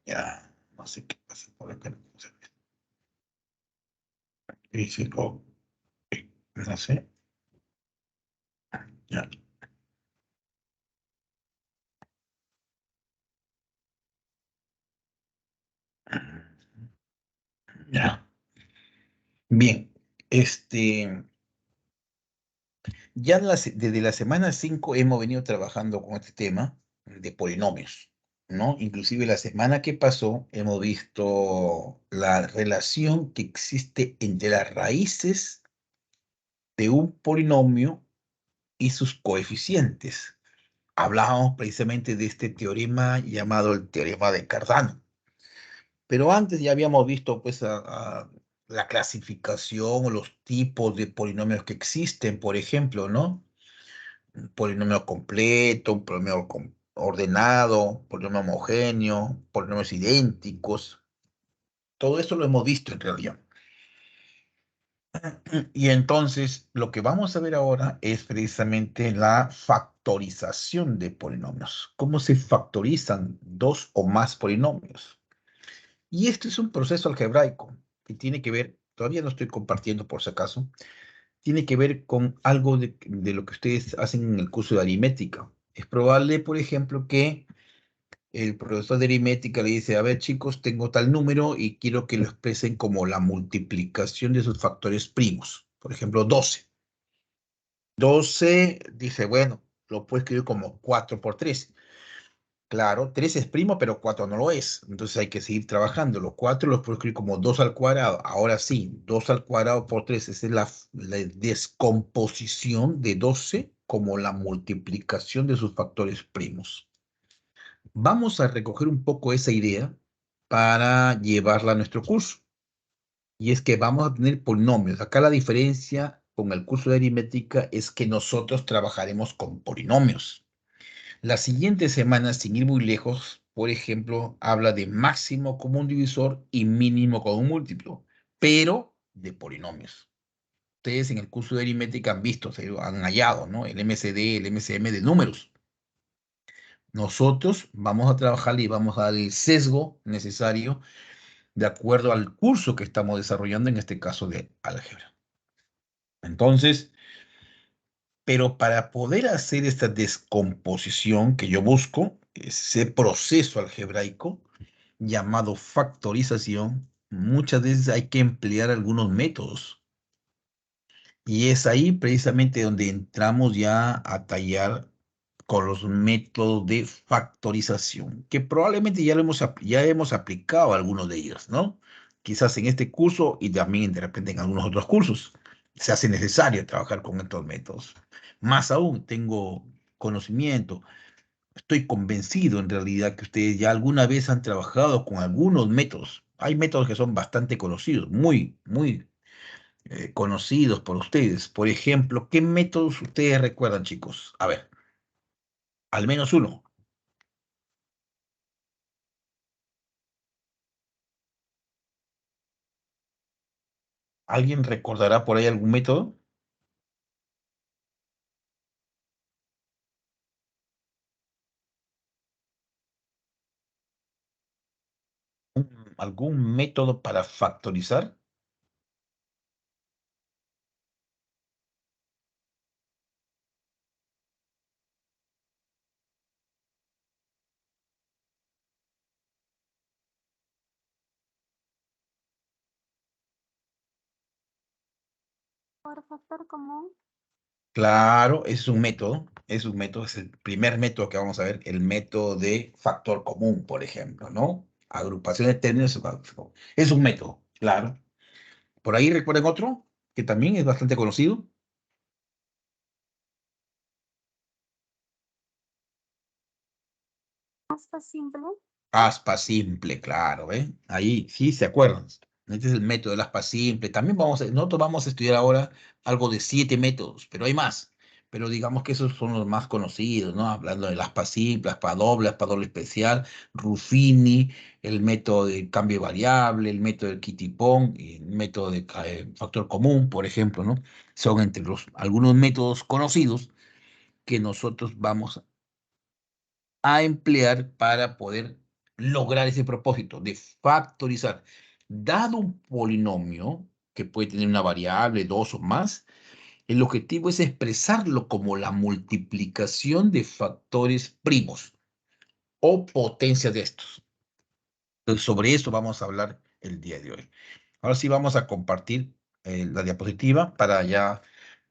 Ya, no sé qué pasa por acá. Dice, oh, no sé. Ya. Ya. Bien. Ya desde la semana 5 hemos venido trabajando con este tema de polinomios, ¿no? Inclusive la semana que pasó hemos visto la relación que existe entre las raíces de un polinomio y sus coeficientes. Hablábamos precisamente de este teorema llamado el teorema de Cardano. Pero antes ya habíamos visto pues la clasificación o los tipos de polinomios que existen, por ejemplo, ¿no? Un polinomio completo, un polinomio ordenado, polinomio homogéneo, polinomios idénticos. Todo eso lo hemos visto en realidad. Y entonces lo que vamos a ver ahora es precisamente la factorización de polinomios. ¿Cómo se factorizan dos o más polinomios? Y esto es un proceso algebraico que tiene que ver, todavía no estoy compartiendo por si acaso, tiene que ver con algo de lo que ustedes hacen en el curso de aritmética. Es probable, por ejemplo, que el profesor de aritmética le dice, a ver chicos, tengo tal número y quiero que lo expresen como la multiplicación de sus factores primos. Por ejemplo, 12. 12 dice, bueno, lo puedo escribir como 4 por 3. Claro, 3 es primo, pero 4 no lo es. Entonces hay que seguir trabajando. Los 4 los puedo escribir como 2 al cuadrado. Ahora sí, 2 al cuadrado por 3. Esa es la descomposición de 12 como la multiplicación de sus factores primos. Vamos a recoger un poco esa idea para llevarla a nuestro curso. Y es que vamos a tener polinomios. Acá la diferencia con el curso de aritmética es que nosotros trabajaremos con polinomios. La siguiente semana, sin ir muy lejos, por ejemplo, habla de máximo común divisor y mínimo común múltiplo, pero de polinomios. Ustedes en el curso de aritmética han visto, se han hallado, ¿no? El MCD, el MCM de números. Nosotros vamos a trabajar y vamos a dar el sesgo necesario de acuerdo al curso que estamos desarrollando, en este caso de álgebra. Entonces, pero para poder hacer esta descomposición que yo busco, ese proceso algebraico llamado factorización, muchas veces hay que emplear algunos métodos. Y es ahí precisamente donde entramos ya a tallar con los métodos de factorización, que probablemente ya hemos aplicado algunos de ellos, ¿no? Quizás en este curso y también de repente en algunos otros cursos. Se hace necesario trabajar con estos métodos. Más aún, tengo conocimiento, estoy convencido en realidad que ustedes ya alguna vez han trabajado con algunos métodos. Hay métodos que son bastante conocidos, muy conocidos por ustedes. Por ejemplo, ¿qué métodos ustedes recuerdan, chicos? A ver, al menos uno. ¿Alguien recordará por ahí algún método? ¿Algún método para factorizar? Por factor común. Claro, es el primer método que vamos a ver, el método de factor común, por ejemplo, ¿no? Agrupación de términos, es un método, claro. ¿Por ahí recuerden otro que también es bastante conocido? Hasta simple. Aspa simple, claro, ¿eh? Ahí sí se acuerdan. Este es el método del aspa simple. También nosotros vamos a estudiar ahora algo de 7 métodos, pero hay más. Pero digamos que esos son los más conocidos, ¿no? Hablando del aspa simple, aspa doble especial, Ruffini, el método de cambio de variable, el método del Kitty-Pong, y el método de factor común, por ejemplo, ¿no? Son entre los algunos métodos conocidos que nosotros vamos a emplear para poder lograr ese propósito de factorizar. Dado un polinomio que puede tener una variable, dos o más, el objetivo es expresarlo como la multiplicación de factores primos o potencia de estos. Entonces, sobre eso vamos a hablar el día de hoy. Ahora sí vamos a compartir la diapositiva para ya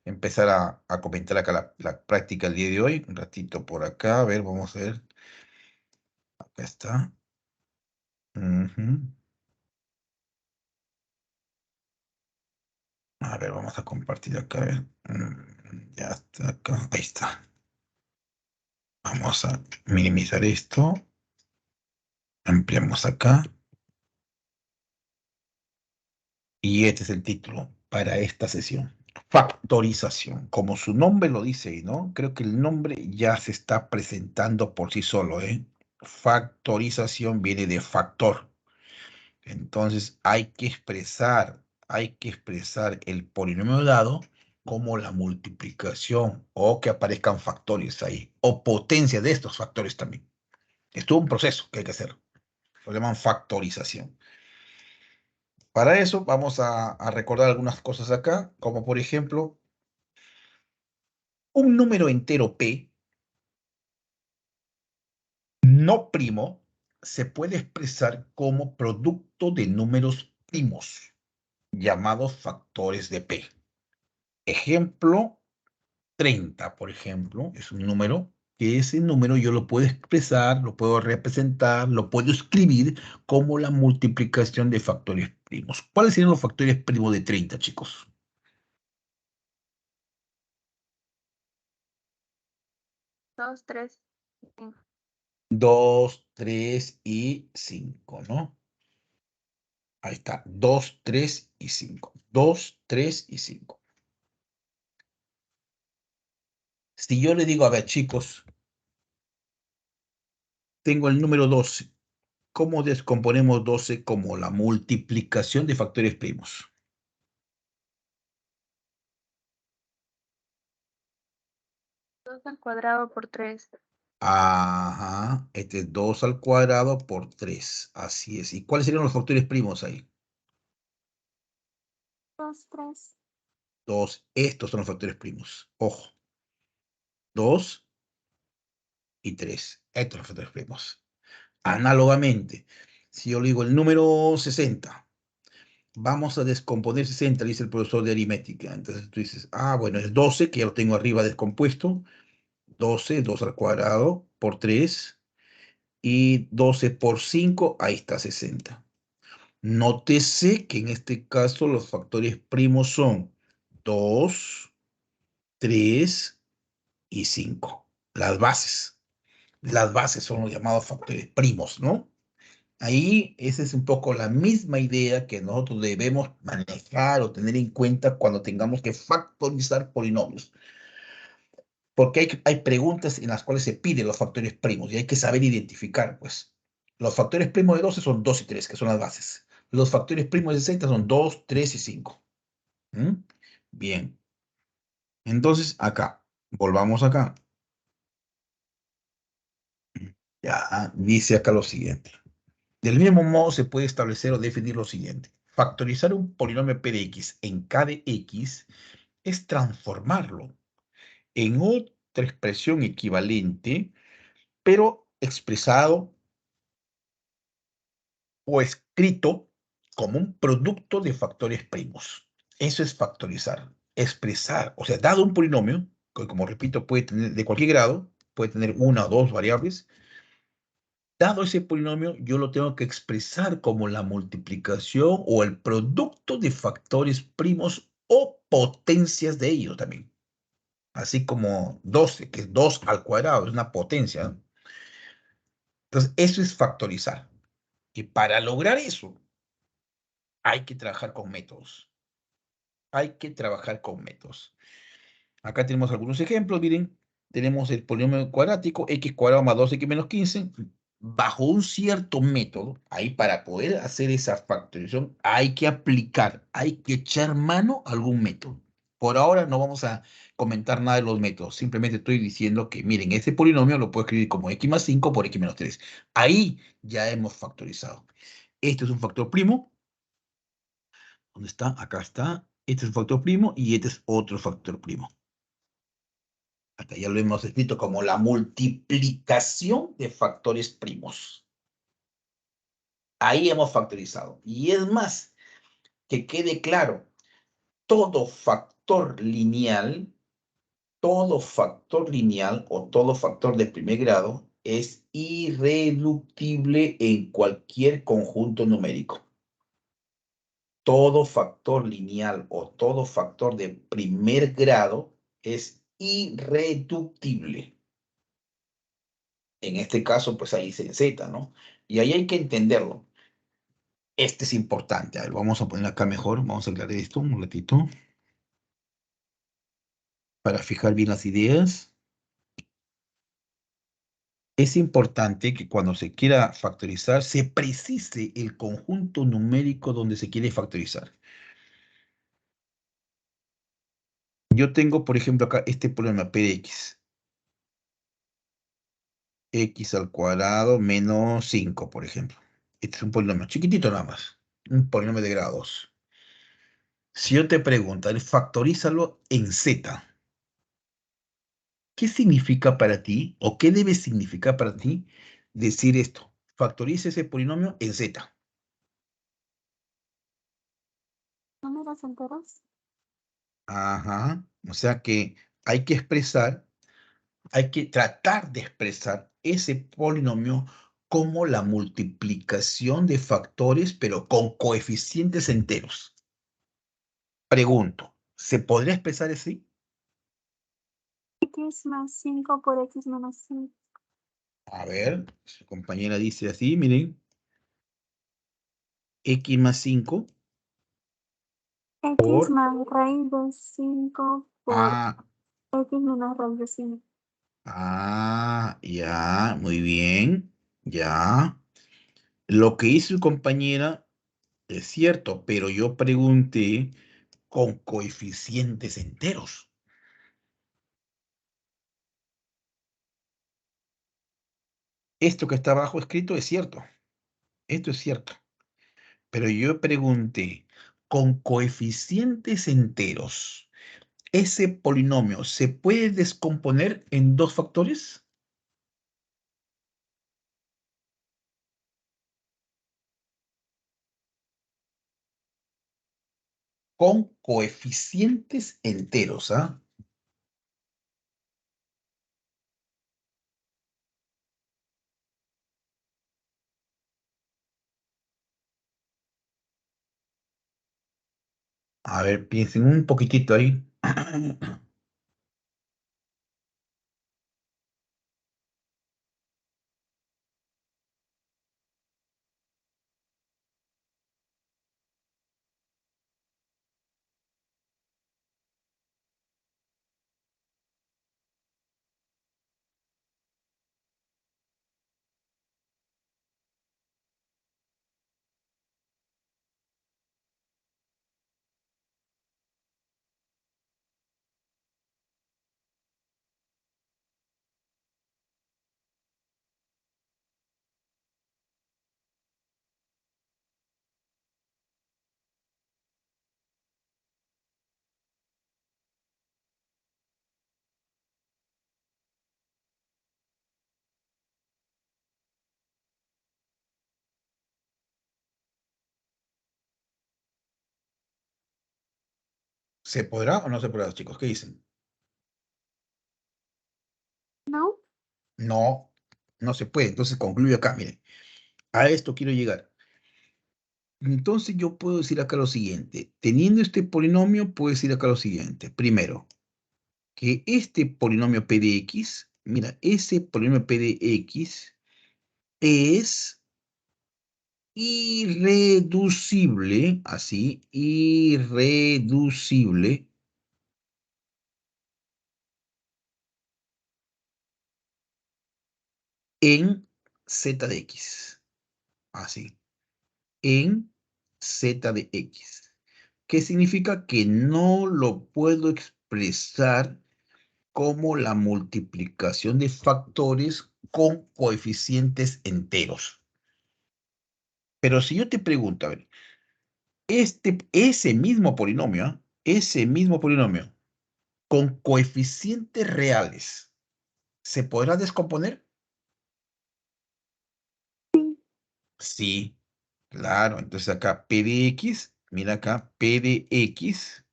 empezar a comentar acá la práctica el día de hoy. Un ratito por acá, a ver, vamos a ver. Acá está. Ujú. A ver, vamos a compartir acá, a ver. Ya está acá, ahí está. Vamos a minimizar esto. Ampliamos acá. Y este es el título para esta sesión. Factorización. Como su nombre lo dice, ¿no? Creo que el nombre ya se está presentando por sí solo, ¿eh? Factorización viene de factor. Entonces hay que expresar el polinomio dado como la multiplicación o que aparezcan factores ahí, o potencia de estos factores también. Es todo un proceso que hay que hacer. Lo llaman factorización. Para eso vamos a recordar algunas cosas acá, como por ejemplo, un número entero P no primo se puede expresar como producto de números primos, llamados factores de P. Ejemplo, 30, por ejemplo, es un número que ese número yo lo puedo expresar, lo puedo representar, lo puedo escribir como la multiplicación de factores primos. ¿Cuáles serían los factores primos de 30, chicos? 2, 3, 5. 2, 3 y 5, ¿no? Ahí está, 2, 3 y 5. 2, 3 y 5. Si yo le digo, a ver, chicos, tengo el número 12. ¿Cómo descomponemos 12 como la multiplicación de factores primos? 2 al cuadrado por 3. Ajá, este es 2 al cuadrado por 3. Así es. ¿Y cuáles serían los factores primos ahí? 2, 3. 2. Estos son los factores primos. Ojo, 2 y 3. Estos son los factores primos. Análogamente, si yo le digo el número 60, vamos a descomponer 60, dice el profesor de aritmética. Entonces tú dices, bueno, es 12, que ya lo tengo arriba descompuesto. 12, 2 al cuadrado por 3. Y 12 por 5, ahí está 60. Nótese que en este caso los factores primos son 2, 3 y 5. Las bases. Las bases son los llamados factores primos, ¿no? Ahí esa es un poco la misma idea que nosotros debemos manejar o tener en cuenta cuando tengamos que factorizar polinomios. Porque hay preguntas en las cuales se piden los factores primos y hay que saber identificar, pues. Los factores primos de 12 son 2 y 3, que son las bases. Los factores primos de 60 son 2, 3 y 5. ¿Mm? Bien. Entonces, acá, volvamos acá. Ya dice acá lo siguiente. Del mismo modo se puede establecer o definir lo siguiente. Factorizar un polinomio p de x en k de x es transformarlo en otra expresión equivalente, pero expresado o escrito como un producto de factores primos. Eso es factorizar, expresar, o sea, dado un polinomio, que como repito, puede tener de cualquier grado, puede tener una o dos variables, dado ese polinomio, yo lo tengo que expresar como la multiplicación o el producto de factores primos o potencias de ellos también. Así como 12, que es 2 al cuadrado, es una potencia, ¿no? Entonces, eso es factorizar. Y para lograr eso, hay que trabajar con métodos. Hay que trabajar con métodos. Acá tenemos algunos ejemplos, miren. Tenemos el polinomio cuadrático, x cuadrado más 2x menos 15. Bajo un cierto método, ahí para poder hacer esa factorización, hay que aplicar, hay que echar mano a algún método. Por ahora no vamos a comentar nada de los métodos. Simplemente estoy diciendo que, miren, este polinomio lo puedo escribir como x más 5 por x menos 3. Ahí ya hemos factorizado. Este es un factor primo. ¿Dónde está? Acá está. Este es un factor primo y este es otro factor primo. Acá ya lo hemos escrito como la multiplicación de factores primos. Ahí hemos factorizado. Y es más, que quede claro, todo factor lineal, o todo factor de primer grado es irreductible en cualquier conjunto numérico. Todo factor lineal o todo factor de primer grado es irreductible. En este caso, pues ahí se z, ¿no? Y ahí hay que entenderlo. Este es importante. A ver, vamos a poner acá mejor. Vamos a aclarar esto un ratito. Para fijar bien las ideas. Es importante que cuando se quiera factorizar, se precise el conjunto numérico donde se quiere factorizar. Yo tengo, por ejemplo, acá este problema P de x. X al cuadrado menos 5, por ejemplo. Este es un polinomio chiquitito nada más. Un polinomio de grado 2. Si yo te pregunto, factorízalo en z. ¿Qué significa para ti o qué debe significar para ti decir esto? Factoriza ese polinomio en z. Números enteros. Ajá. O sea que hay que expresar, hay que tratar de expresar ese polinomio como la multiplicación de factores, pero con coeficientes enteros. Pregunto, ¿se podría expresar así? X más 5 por X menos 5. A ver, su compañera dice así, miren, x más 5 X por... más raíz de 5 por Ah, X menos raíz de 5. ya, muy bien, ya. Lo que hizo su compañera es cierto, pero yo pregunté con coeficientes enteros. Esto que está abajo escrito es cierto, esto es cierto, pero yo pregunté con coeficientes enteros. ¿Ese polinomio se puede descomponer en dos factores? Con coeficientes enteros, ¿ah? A ver, piensen un poquitito ahí. ¿Se podrá o no se podrá, chicos? ¿Qué dicen? ¿No? No, no se puede. Entonces concluyo acá, miren. A esto quiero llegar. Entonces yo puedo decir acá lo siguiente. Teniendo este polinomio, puedo decir acá lo siguiente. Primero, que este polinomio P de X, mira, ese polinomio P de X es irreducible, así, irreducible en z de x, así, en z de x. ¿Qué significa? Que no lo puedo expresar como la multiplicación de factores con coeficientes enteros. Pero si yo te pregunto, a ver, ese mismo polinomio, ese mismo polinomio, con coeficientes reales, ¿se podrá descomponer? Sí, claro. Entonces acá P de X, mira acá, P de X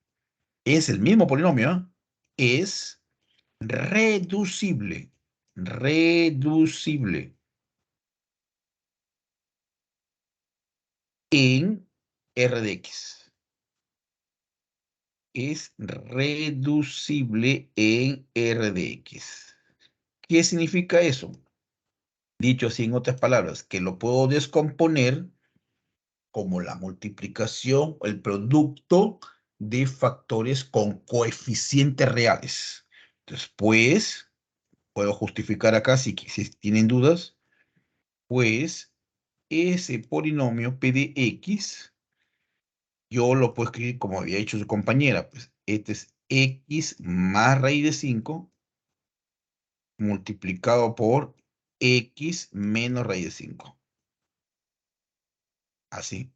es el mismo polinomio, ¿ah? Es reducible, reducible en R de X. Es reducible en R de X. ¿Qué significa eso? Dicho así en otras palabras, que lo puedo descomponer como la multiplicación, el producto de factores con coeficientes reales. Después, puedo justificar acá, si tienen dudas, pues ese polinomio P de X, yo lo puedo escribir como había hecho su compañera, pues este es X más raíz de 5 multiplicado por X menos raíz de 5. Así.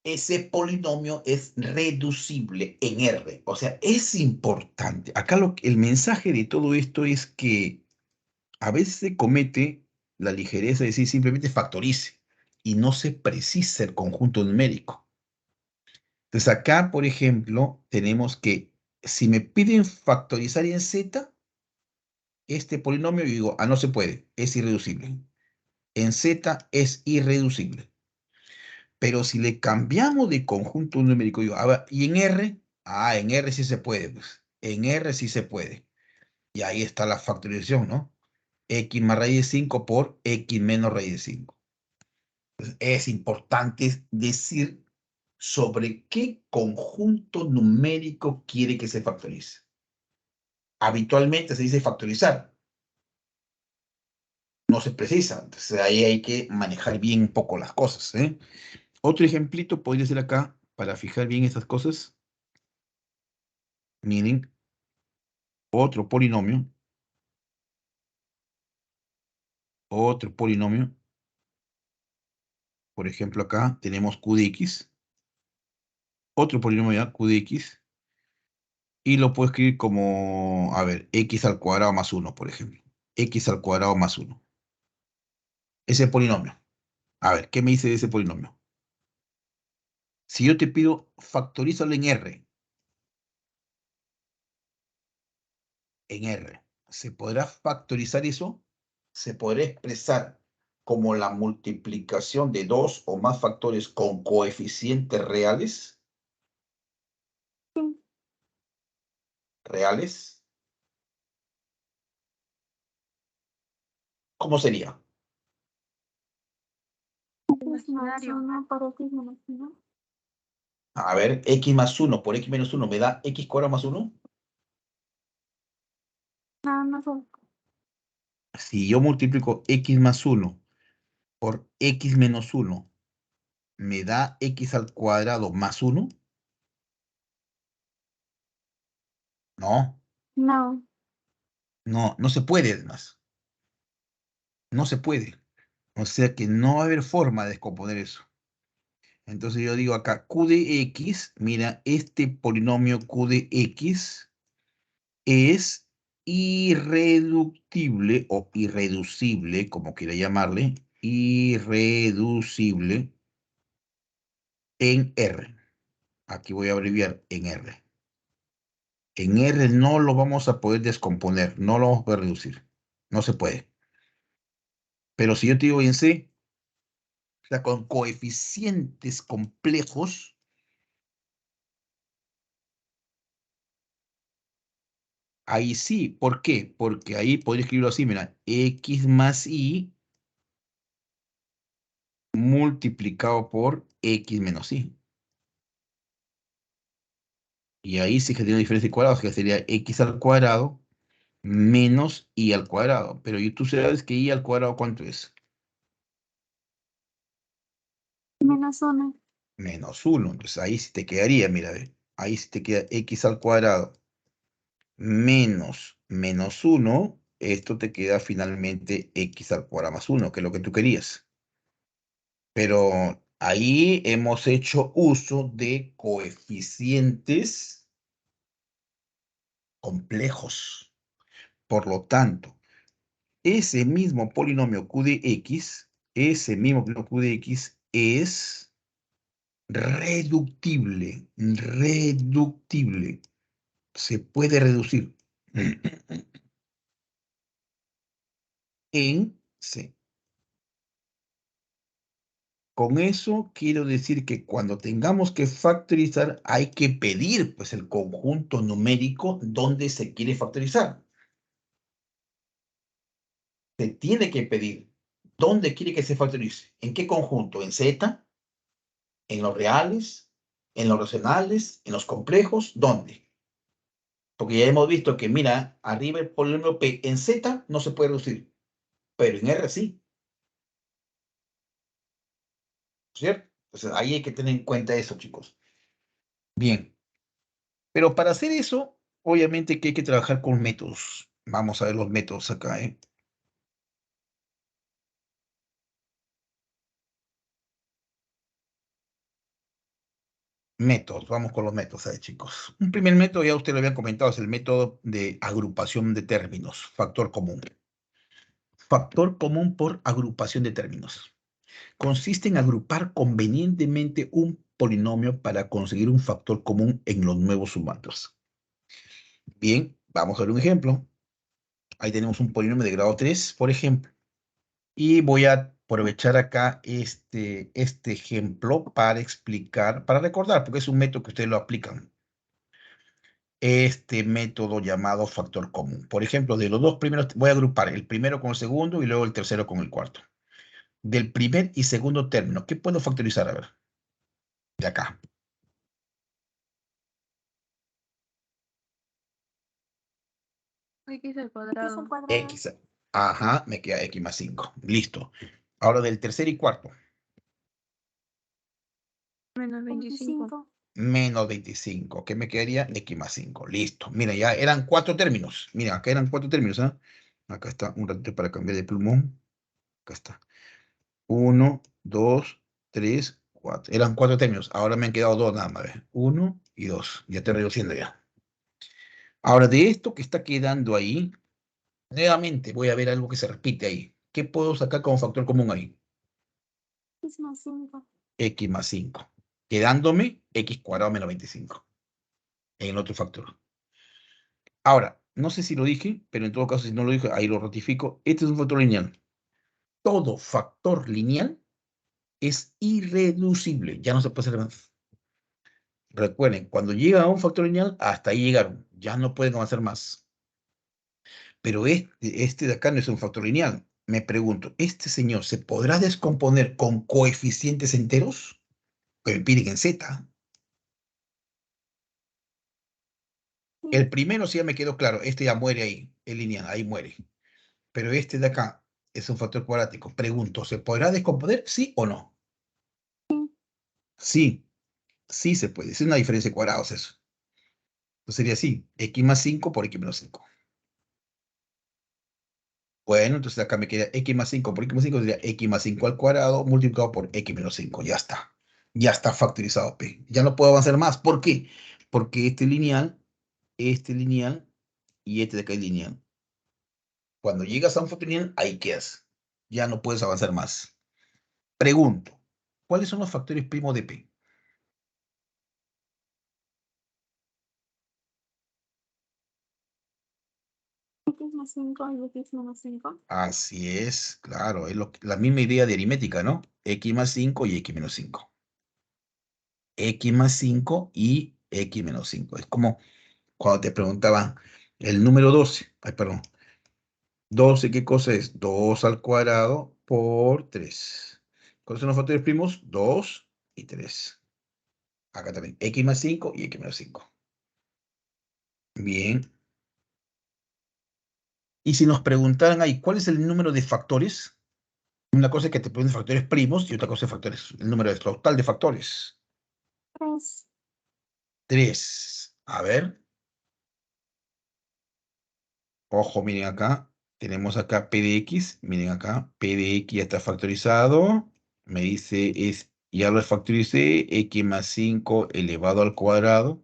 Ese polinomio es reducible en R. O sea, es importante. Acá el mensaje de todo esto es que a veces se comete la ligereza de decir simplemente factorice y no se precisa el conjunto numérico. Entonces acá, por ejemplo, tenemos que si me piden factorizar en Z, este polinomio, yo digo, no se puede, es irreducible. En Z es irreducible. Pero si le cambiamos de conjunto numérico, digo, ¿y en R? En R sí se puede, pues. En R sí se puede. Y ahí está la factorización, ¿no? X más raíz de 5 por X menos raíz de 5. Entonces, es importante decir sobre qué conjunto numérico quiere que se factorice. Habitualmente se dice factorizar. No se precisa. Entonces ahí hay que manejar bien un poco las cosas, ¿eh? Otro ejemplito podría ser acá, para fijar bien estas cosas. Miren, otro polinomio, por ejemplo acá tenemos q de x, otro polinomio ya, q de x, y lo puedo escribir como, a ver, x al cuadrado más 1, por ejemplo, x al cuadrado más 1. Ese polinomio, a ver, ¿qué me dice de ese polinomio? Si yo te pido factorízalo en R, ¿se podrá factorizar eso? ¿Se podrá expresar como la multiplicación de dos o más factores con coeficientes reales? ¿Reales? ¿Cómo sería? Imaginario. A ver, x más 1 por x menos 1 me da x cuadrado más 1. No sé. Si yo multiplico x más 1 por x menos 1, ¿me da x al cuadrado más 1? No, No. no se puede además. No se puede. O sea que no va a haber forma de descomponer eso. Entonces yo digo acá, q de x, mira, este polinomio q de x es irreductible o irreducible, como quiera llamarle, irreducible en R. Aquí voy a abreviar en R. En R no lo vamos a poder descomponer, no lo vamos a poder reducir. No se puede. Pero si yo te digo en C, o sea, con coeficientes complejos, ahí sí. ¿Por qué? Porque ahí podría escribirlo así, mira, x más y multiplicado por x menos y. Y ahí sí que tiene diferencia de cuadrados, que sería x al cuadrado menos y al cuadrado. Pero tú sabes que y al cuadrado, ¿cuánto es? Menos 1. Menos 1. Entonces ahí sí te quedaría, mira, ve. Ahí sí te queda x al cuadrado menos 1. Esto te queda finalmente x al cuadrado más 1, que es lo que tú querías. Pero ahí hemos hecho uso de coeficientes complejos. Por lo tanto, ese mismo polinomio q de x, es reductible. Se puede reducir en C. Con eso quiero decir que cuando tengamos que factorizar hay que pedir pues el conjunto numérico donde se quiere factorizar. Se tiene que pedir dónde quiere que se factorice. ¿En qué conjunto? ¿En Z? ¿En los reales? ¿En los racionales? ¿En los complejos? ¿Dónde? Porque ya hemos visto que, mira, arriba el polinomio P en Z no se puede reducir, pero en R sí, ¿cierto? Entonces ahí hay que tener en cuenta eso, chicos. Bien, pero para hacer eso, obviamente que hay que trabajar con métodos. Vamos a ver los métodos acá, ¿eh? Métodos, vamos con los métodos ahí, chicos. Un primer método, ya usted lo habían comentado, es el método de agrupación de términos, factor común. Factor común por agrupación de términos. Consiste en agrupar convenientemente un polinomio para conseguir un factor común en los nuevos sumandos. Bien, vamos a ver un ejemplo. Ahí tenemos un polinomio de grado 3, por ejemplo. Y voy a aprovechar acá este ejemplo para explicar, para recordar, porque es un método que ustedes lo aplican. Este método llamado factor común. Por ejemplo, de los dos primeros, voy a agrupar el primero con el segundo y luego el tercero con el cuarto. Del primer y segundo término, ¿qué puedo factorizar? A ver, de acá. X al cuadrado. X. Ajá, me queda X más 5. Listo. Ahora del tercer y cuarto. Menos 25. Menos 25. ¿Qué me quedaría? X más 5. Listo. Mira, ya eran 4 términos. Mira, acá eran 4 términos, ¿ah? Acá está un ratito para cambiar de plumón. Acá está. 1, 2, 3, 4. Eran 4 términos. Ahora me han quedado 2 nada más. 1 y 2. Ya estoy reduciendo ya. Ahora, de esto que está quedando ahí, nuevamente voy a ver algo que se repite ahí. ¿Qué puedo sacar como factor común ahí? X más 5. X más 5. Quedándome X cuadrado menos 25. En el otro factor. Ahora, no sé si lo dije, pero en todo caso, si no lo dije, ahí lo ratifico. Este es un factor lineal. Todo factor lineal es irreducible. Ya no se puede hacer más. Recuerden, cuando llega a un factor lineal, hasta ahí llegaron. Ya no pueden avanzar más. Pero este de acá no es un factor lineal. Me pregunto, ¿este señor se podrá descomponer con coeficientes enteros? Que me piden en Z. El primero sí ya me quedó claro. Este ya muere ahí. El lineal, ahí muere. Pero este de acá es un factor cuadrático. Pregunto, ¿se podrá descomponer? ¿Sí o no? Sí, sí se puede. Es una diferencia de cuadrados eso. Entonces sería así, x más 5 por x menos 5. Bueno, entonces acá me queda x más 5 por x más 5 sería x más 5 al cuadrado multiplicado por x menos 5. Ya está. Ya está factorizado P. Ya no puedo avanzar más. ¿Por qué? Porque este lineal y este de acá es lineal. Cuando llegas a un factor lineal, ahí quedas. Ya no puedes avanzar más. Pregunto, ¿cuáles son los factores primos de P? X más 5 y X menos 5. Así es, claro, es la misma idea de aritmética, ¿no? X más 5 y x menos 5. X más 5 y x menos 5. Es como cuando te preguntaban el número 12. Ay, perdón. 12, ¿qué cosa es? 2 al cuadrado por 3. ¿Cuáles son los factores primos? 2 y 3. Acá también, x más 5 y x menos 5. Bien. Y si nos preguntaran ahí, ¿cuál es el número de factores? Una cosa es que te ponen factores primos y otra cosa es factores, el número total de factores. 3. 3. A ver. Ojo, miren acá. Tenemos acá P de X. Miren acá. P de X ya está factorizado. Me dice, ya lo factoricé. X más 5 elevado al cuadrado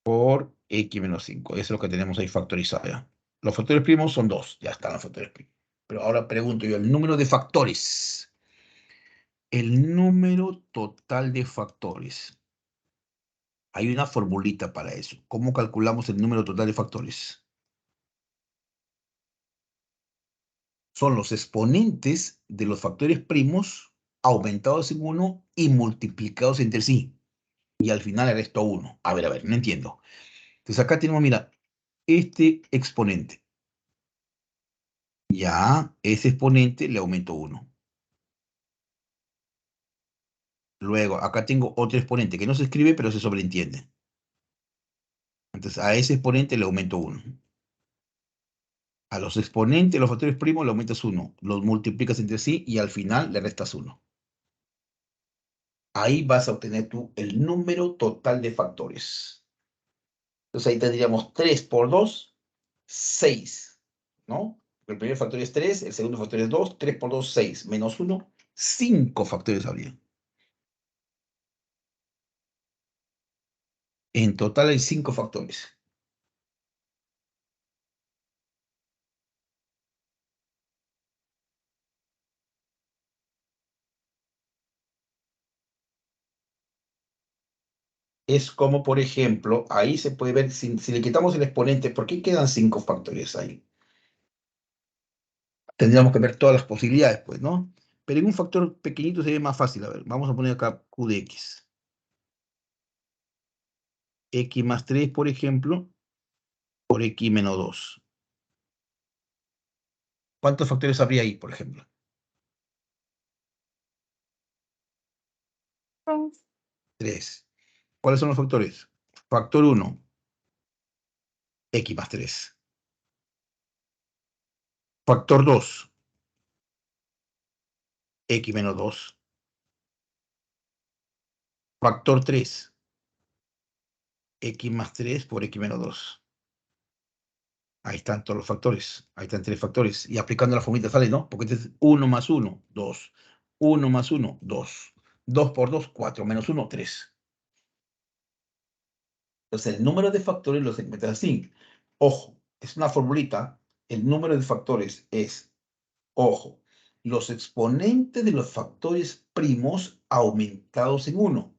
por X menos 5. Eso es lo que tenemos ahí factorizado ya. Los factores primos son 2. Ya están los factores primos. Pero ahora pregunto yo, el número de factores. El número total de factores. Hay una formulita para eso. ¿Cómo calculamos el número total de factores? Son los exponentes de los factores primos aumentados en 1 y multiplicados entre sí. Y al final el resto 1. A ver, no entiendo. Entonces acá tenemos, mira, este exponente. Ya, ese exponente le aumento 1. Luego, acá tengo otro exponente que no se escribe, pero se sobreentiende. Entonces, a ese exponente le aumento 1. A los exponentes, los factores primos, le aumentas 1. Los multiplicas entre sí y al final le restas 1. Ahí vas a obtener tú el número total de factores. Entonces ahí tendríamos 3 por 2, 6, ¿no? El primer factor es 3, el segundo factor es 2, 3 por 2, 6, menos 1, 5 factores habría. En total hay 5 factores. Es como, por ejemplo, ahí se puede ver, si le quitamos el exponente, ¿por qué quedan 5 factores ahí? Tendríamos que ver todas las posibilidades, pues, ¿no? Pero en un factor pequeñito sería más fácil. A ver, vamos a poner acá Q de X. X más 3, por ejemplo, por X menos 2. ¿Cuántos factores habría ahí, por ejemplo? 3. 3. ¿Cuáles son los factores? Factor 1, X más 3. Factor 2, X menos 2. Factor 3, X más 3 por X menos 2. Ahí están todos los factores. Ahí están 3 factores. Y aplicando la formulita sale, ¿no? Porque este es 1 más 1, 2. 1 más 1, 2. 2 por 2, 4. Menos 1, 3. Entonces, el número de factores lo segmentas así. Ojo, es una formulita. El número de factores es, ojo, los exponentes de los factores primos aumentados en 1,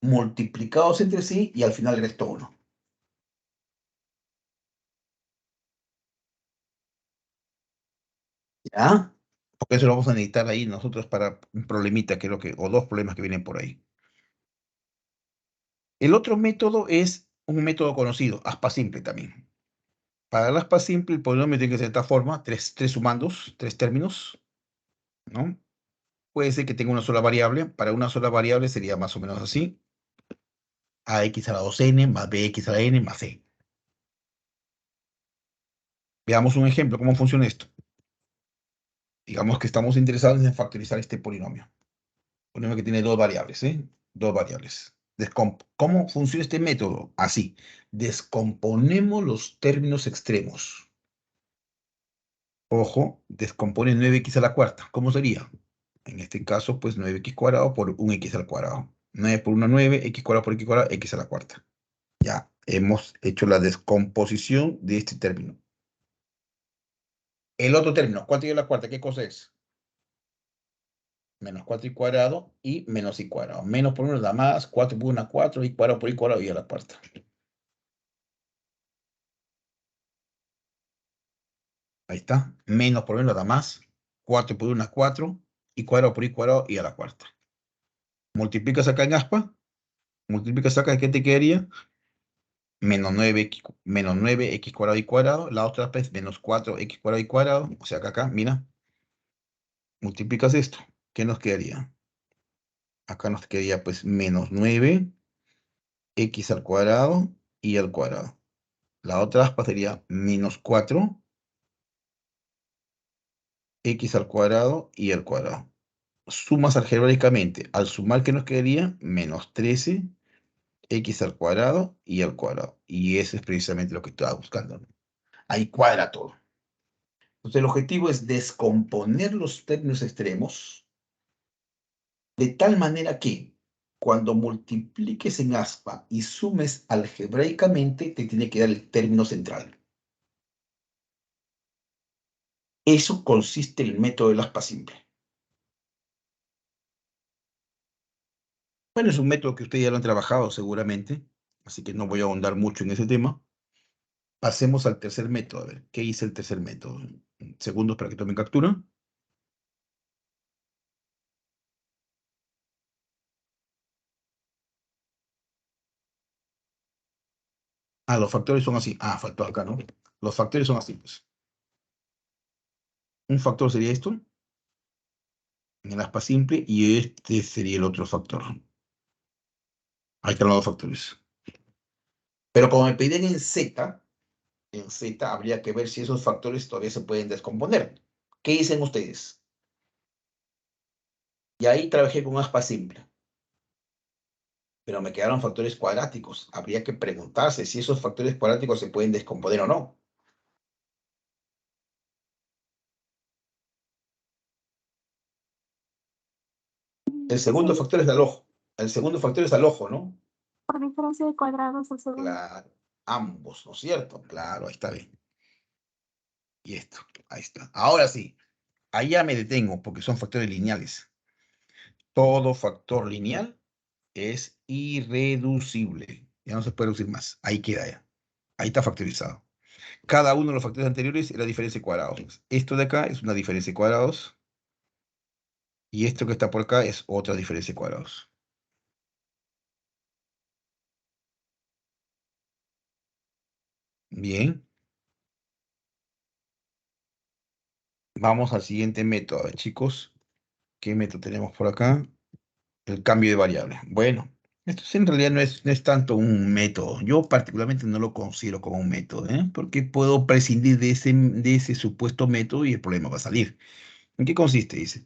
multiplicados entre sí y al final el resto 1. ¿Ya? Porque eso lo vamos a necesitar ahí nosotros para un problemita, que es lo que, o dos problemas que vienen por ahí. El otro método es un método conocido, aspa simple también. Para el aspa simple, el polinomio tiene que ser de esta forma, tres sumandos, 3 términos, ¿no? Puede ser que tenga una sola variable. Para una sola variable sería más o menos así. AX a la 2n más BX a la n más c. Veamos un ejemplo, cómo funciona esto. Digamos que estamos interesados en factorizar este polinomio. Polinomio que tiene dos variables, ¿eh? Dos variables. ¿Cómo funciona este método? Así. Descomponemos los términos extremos. Ojo, descompone 9x a la cuarta. ¿Cómo sería? En este caso, pues 9x cuadrado por 1x al cuadrado. 9 por 1, 9, x cuadrado por x cuadrado, x a la cuarta. Ya hemos hecho la descomposición de este término. El otro término, 4y a la cuarta, ¿qué cosa es? Menos 4y cuadrado y menos y cuadrado. Menos por 1 da más, 4 por 1 4, y cuadrado por y cuadrado y a la cuarta. Ahí está. Menos por 1 da más, 4 por 1 4, y cuadrado por y cuadrado y a la cuarta. Multiplicas acá en aspa, multiplicas acá, ¿qué te quedaría? Menos 9x cuadrado y cuadrado. La otra es menos 4x cuadrado y cuadrado. O sea que acá, mira, multiplicas esto. ¿Qué nos quedaría? Acá nos quedaría pues menos 9x al cuadrado y al cuadrado. La otra aspa sería menos 4 x al cuadrado y al cuadrado. Sumas algebraicamente. Al sumar, ¿qué nos quedaría? Menos 13 x al cuadrado y al cuadrado. Y eso es precisamente lo que estaba buscando, ¿no? Ahí cuadra todo. Entonces el objetivo es descomponer los términos extremos de tal manera que cuando multipliques en aspa y sumes algebraicamente, te tiene que dar el término central. Eso consiste en el método del aspa simple. Bueno, es un método que ustedes ya lo han trabajado seguramente, así que no voy a ahondar mucho en ese tema. Pasemos al tercer método. A ver, ¿qué hice el tercer método? Segundos para que tomen captura. Ah, los factores son así. Ah, faltó acá, ¿no? Los factores son así, pues. Un factor sería esto, en el aspa simple, y este sería el otro factor. Ahí están los dos factores. Pero como me piden en Z habría que ver si esos factores todavía se pueden descomponer. ¿Qué dicen ustedes? Y ahí trabajé con aspa simple, pero me quedaron factores cuadráticos. Habría que preguntarse si esos factores cuadráticos se pueden descomponer o no. El segundo Sí, factor es al ojo. El segundo factor es al ojo, ¿no? por diferencia de cuadrados el segundo. Claro, ambos, ¿no es cierto? Claro, ahí está bien. Y esto, ahí está. Ahora sí, ahí ya me detengo porque son factores lineales. Todo factor lineal es irreducible. Ya no se puede reducir más. Ahí queda ya. Ahí está factorizado. Cada uno de los factores anteriores es la diferencia de cuadrados. Esto de acá es una diferencia de cuadrados. Y esto que está por acá es otra diferencia de cuadrados. Bien. Vamos al siguiente método. A ver, chicos, ¿qué método tenemos por acá? El cambio de variable. Bueno, esto en realidad no es tanto un método. Yo particularmente no lo considero como un método, ¿eh? Porque puedo prescindir de ese supuesto método y el problema va a salir. ¿En qué consiste? Dice.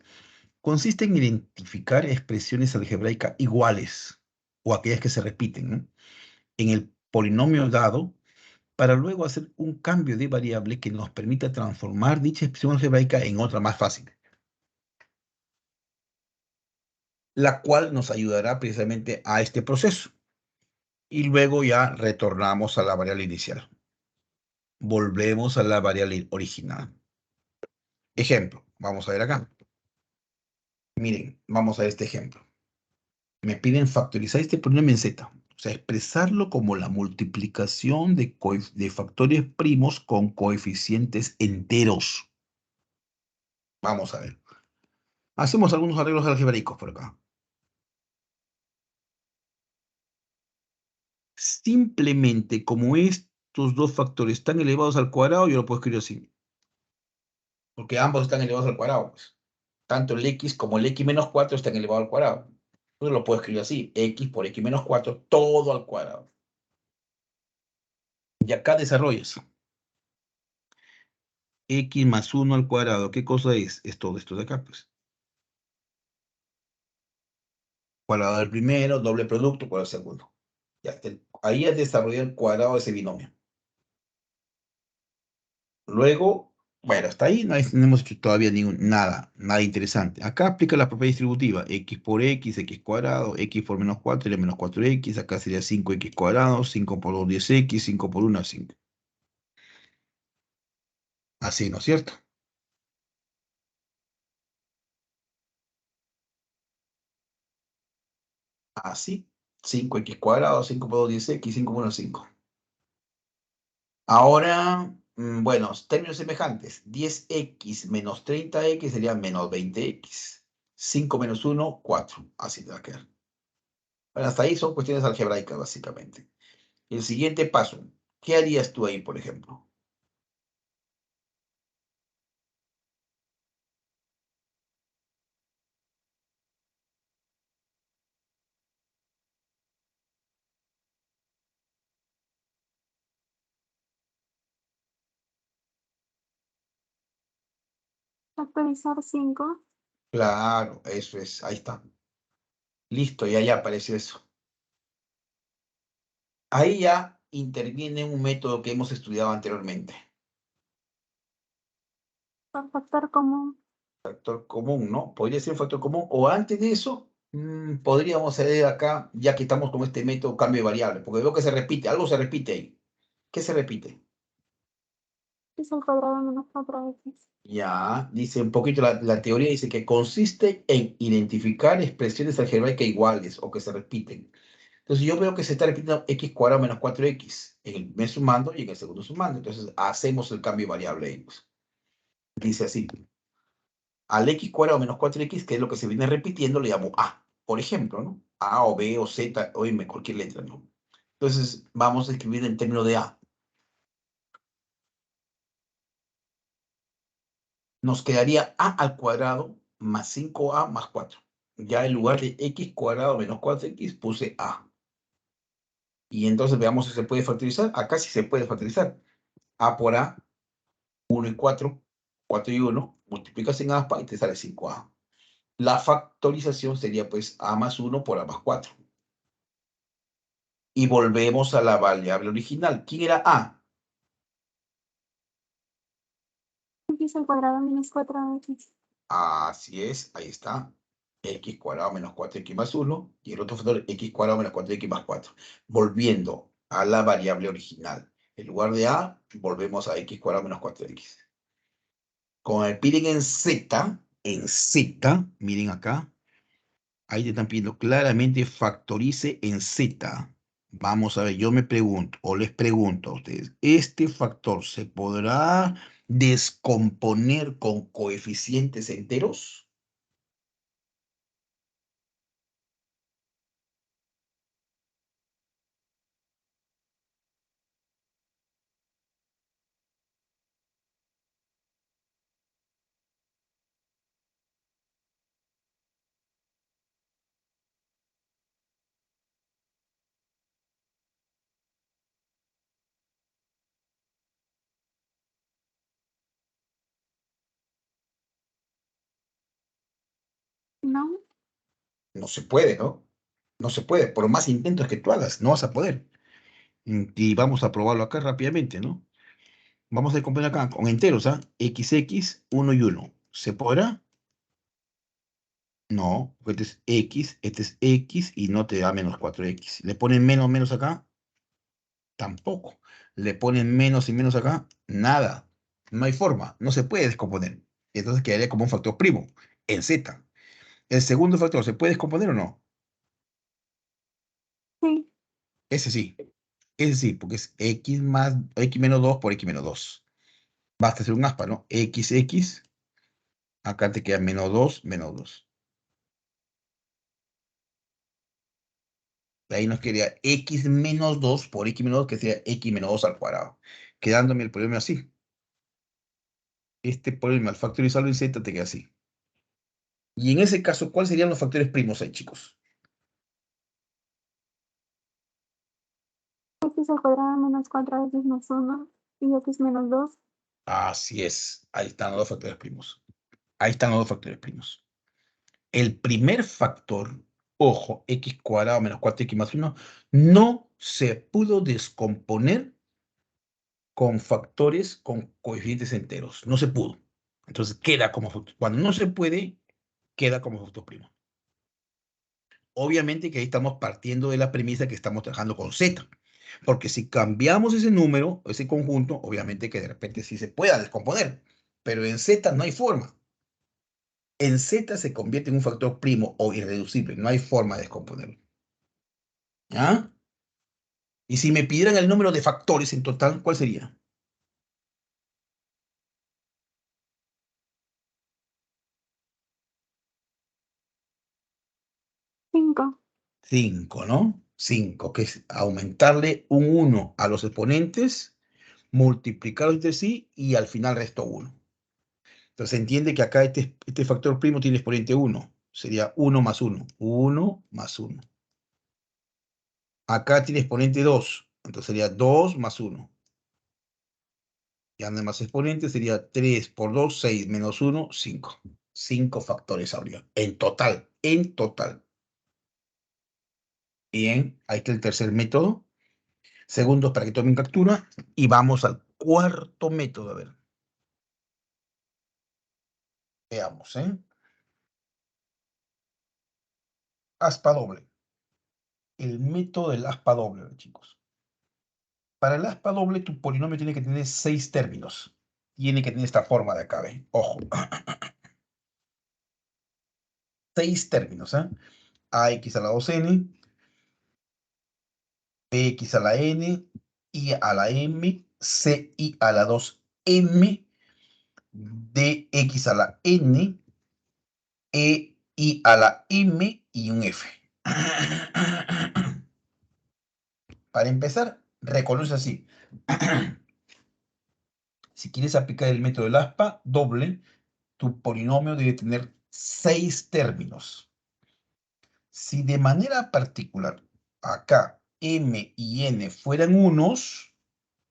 Consiste en identificar expresiones algebraicas iguales o aquellas que se repiten, ¿no? En el polinomio dado para luego hacer un cambio de variable que nos permita transformar dicha expresión algebraica en otra más fácil, la cual nos ayudará precisamente a este proceso. Y luego ya retornamos a la variable inicial. Volvemos a la variable original. Ejemplo, vamos a ver acá. Miren, vamos a ver este ejemplo. Me piden factorizar este polinomio en Z. O sea, expresarlo como la multiplicación de factores primos con coeficientes enteros. Vamos a ver. Hacemos algunos arreglos algebraicos por acá. Simplemente como estos dos factores están elevados al cuadrado, yo lo puedo escribir así. Porque ambos están elevados al cuadrado, pues. Tanto el x como el x menos 4 están elevados al cuadrado. Entonces lo puedo escribir así. X por x menos 4 todo al cuadrado. Y acá desarrollas. X más 1 al cuadrado. ¿Qué cosa es? Es todo esto de acá, pues. Cuadrado del primero, doble producto, cuadrado del segundo. Ahí has desarrollado el cuadrado de ese binomio. Luego, bueno, hasta ahí no hemos hecho todavía nada interesante. Acá aplica la propiedad distributiva. X por x cuadrado, x por menos 4 sería menos 4x. Acá sería 5x cuadrado, 5 por 2, 10x, 5 por 1, 5. Así, ¿no es cierto? Así. 5x cuadrado, 5 por 2, 10x, 5 por 1, 5. Ahora, bueno, términos semejantes. 10x menos 30x sería menos 20x. 5 menos 1, 4. Así te va a quedar. Bueno, hasta ahí son cuestiones algebraicas, básicamente. El siguiente paso. ¿Qué harías tú ahí, por ejemplo? Factorizar 5. Claro, eso es, ahí está. Listo, ya apareció eso. Ahí ya interviene un método que hemos estudiado anteriormente. Por factor común. Factor común, ¿no? Podría ser un factor común. O antes de eso, podríamos hacer acá, ya que estamos con este método cambio de variable, porque veo que se repite, algo se repite ahí. ¿Qué se repite? X al cuadrado menos 4x. Ya, dice un poquito, la teoría dice que consiste en identificar expresiones algebraicas iguales o que se repiten. Entonces yo veo que se está repitiendo x cuadrado menos 4x en el primer sumando y en el segundo sumando. Entonces hacemos el cambio de variable ahí, pues. Dice así, al x cuadrado menos 4x, que es lo que se viene repitiendo, le llamo a, por ejemplo, ¿no? A o b o z o m, cualquier letra, ¿no? Entonces vamos a escribir en términos de a. Nos quedaría a al cuadrado más 5a más 4. Ya en lugar de x cuadrado menos 4x puse a. Y entonces veamos si se puede factorizar. Acá sí se puede factorizar. A por a, 1 y 4, 4 y 1, multiplicas en aspa y te sale 5a. La factorización sería pues a más 1 por a más 4. Y volvemos a la variable original. ¿Quién era a? X al cuadrado menos 4x. Así es, ahí está. X cuadrado menos 4x más 1. Y el otro factor, x cuadrado menos 4x más 4. Volviendo a la variable original. En lugar de a, volvemos a x cuadrado menos 4x. Como me piden en Z, miren acá, ahí te están pidiendo claramente factorice en Z. Vamos a ver, yo me pregunto, o les pregunto a ustedes, ¿este factor se podrá descomponer con coeficientes enteros? No. No se puede, ¿no? No se puede, por más intentos que tú hagas, no vas a poder. Y vamos a probarlo acá rápidamente, ¿no? Vamos a descomponer acá con enteros, ¿ah? XX, 1 y 1. ¿Se podrá? No, porque este es X y no te da menos 4X. ¿Le ponen menos menos acá? Tampoco. ¿Le ponen menos y menos acá? Nada. No hay forma, no se puede descomponer. Entonces quedaría como un factor primo, en Z. ¿El segundo factor se puede descomponer o no? Sí. Ese sí. Ese sí, porque es X más X menos 2 por X menos 2. Basta hacer un aspa, ¿no? XX, acá te queda menos 2 menos 2. De ahí nos quedaría X menos 2 por X menos 2, que sería X menos 2 al cuadrado. Quedándome el problema así. Este problema, al factorizarlo en Z, te queda así. Y en ese caso, ¿cuáles serían los factores primos ahí, chicos? X al cuadrado menos 4x más 1. Y x menos 2. Así es. Ahí están los dos factores primos. Ahí están los dos factores primos. El primer factor, ojo, x cuadrado menos 4x más 1, no se pudo descomponer con factores con coeficientes enteros. No se pudo. Entonces queda como factor. Cuando no se puede, queda como factor primo. Obviamente que ahí estamos partiendo de la premisa que estamos trabajando con Z. Porque si cambiamos ese número, ese conjunto, obviamente que de repente sí se pueda descomponer. Pero en Z no hay forma. En Z se convierte en un factor primo o irreducible. No hay forma de descomponerlo. ¿Ya? Y si me pidieran el número de factores en total, ¿cuál sería? 5. 5, ¿no? 5, que es aumentarle un 1 a los exponentes, multiplicarlos entre sí y al final resto 1. Entonces se entiende que acá este factor primo tiene exponente 1. Sería 1 más 1. 1 más 1. Acá tiene exponente 2. Entonces sería 2 más 1. Ya no hay más exponentes, sería 3 por 2, 6, menos 1, 5. 5 factores habría. En total, en total. Bien, ahí está el tercer método. Segundos para que tomen captura. Y vamos al cuarto método. A ver. Veamos, ¿eh? Aspa doble. El método del aspa doble, chicos. Para el aspa doble, tu polinomio tiene que tener 6 términos. Tiene que tener esta forma de acá, ¿ven? Ojo. 6 términos, ¿eh? AX a la 2n, BX a la n, I a la m, CI a la 2m, DX a la n, EI a la m y un F. Para empezar, reconoce así. Si quieres aplicar el método del aspa doble, tu polinomio debe tener 6 términos. Si de manera particular, acá m y n fueran unos,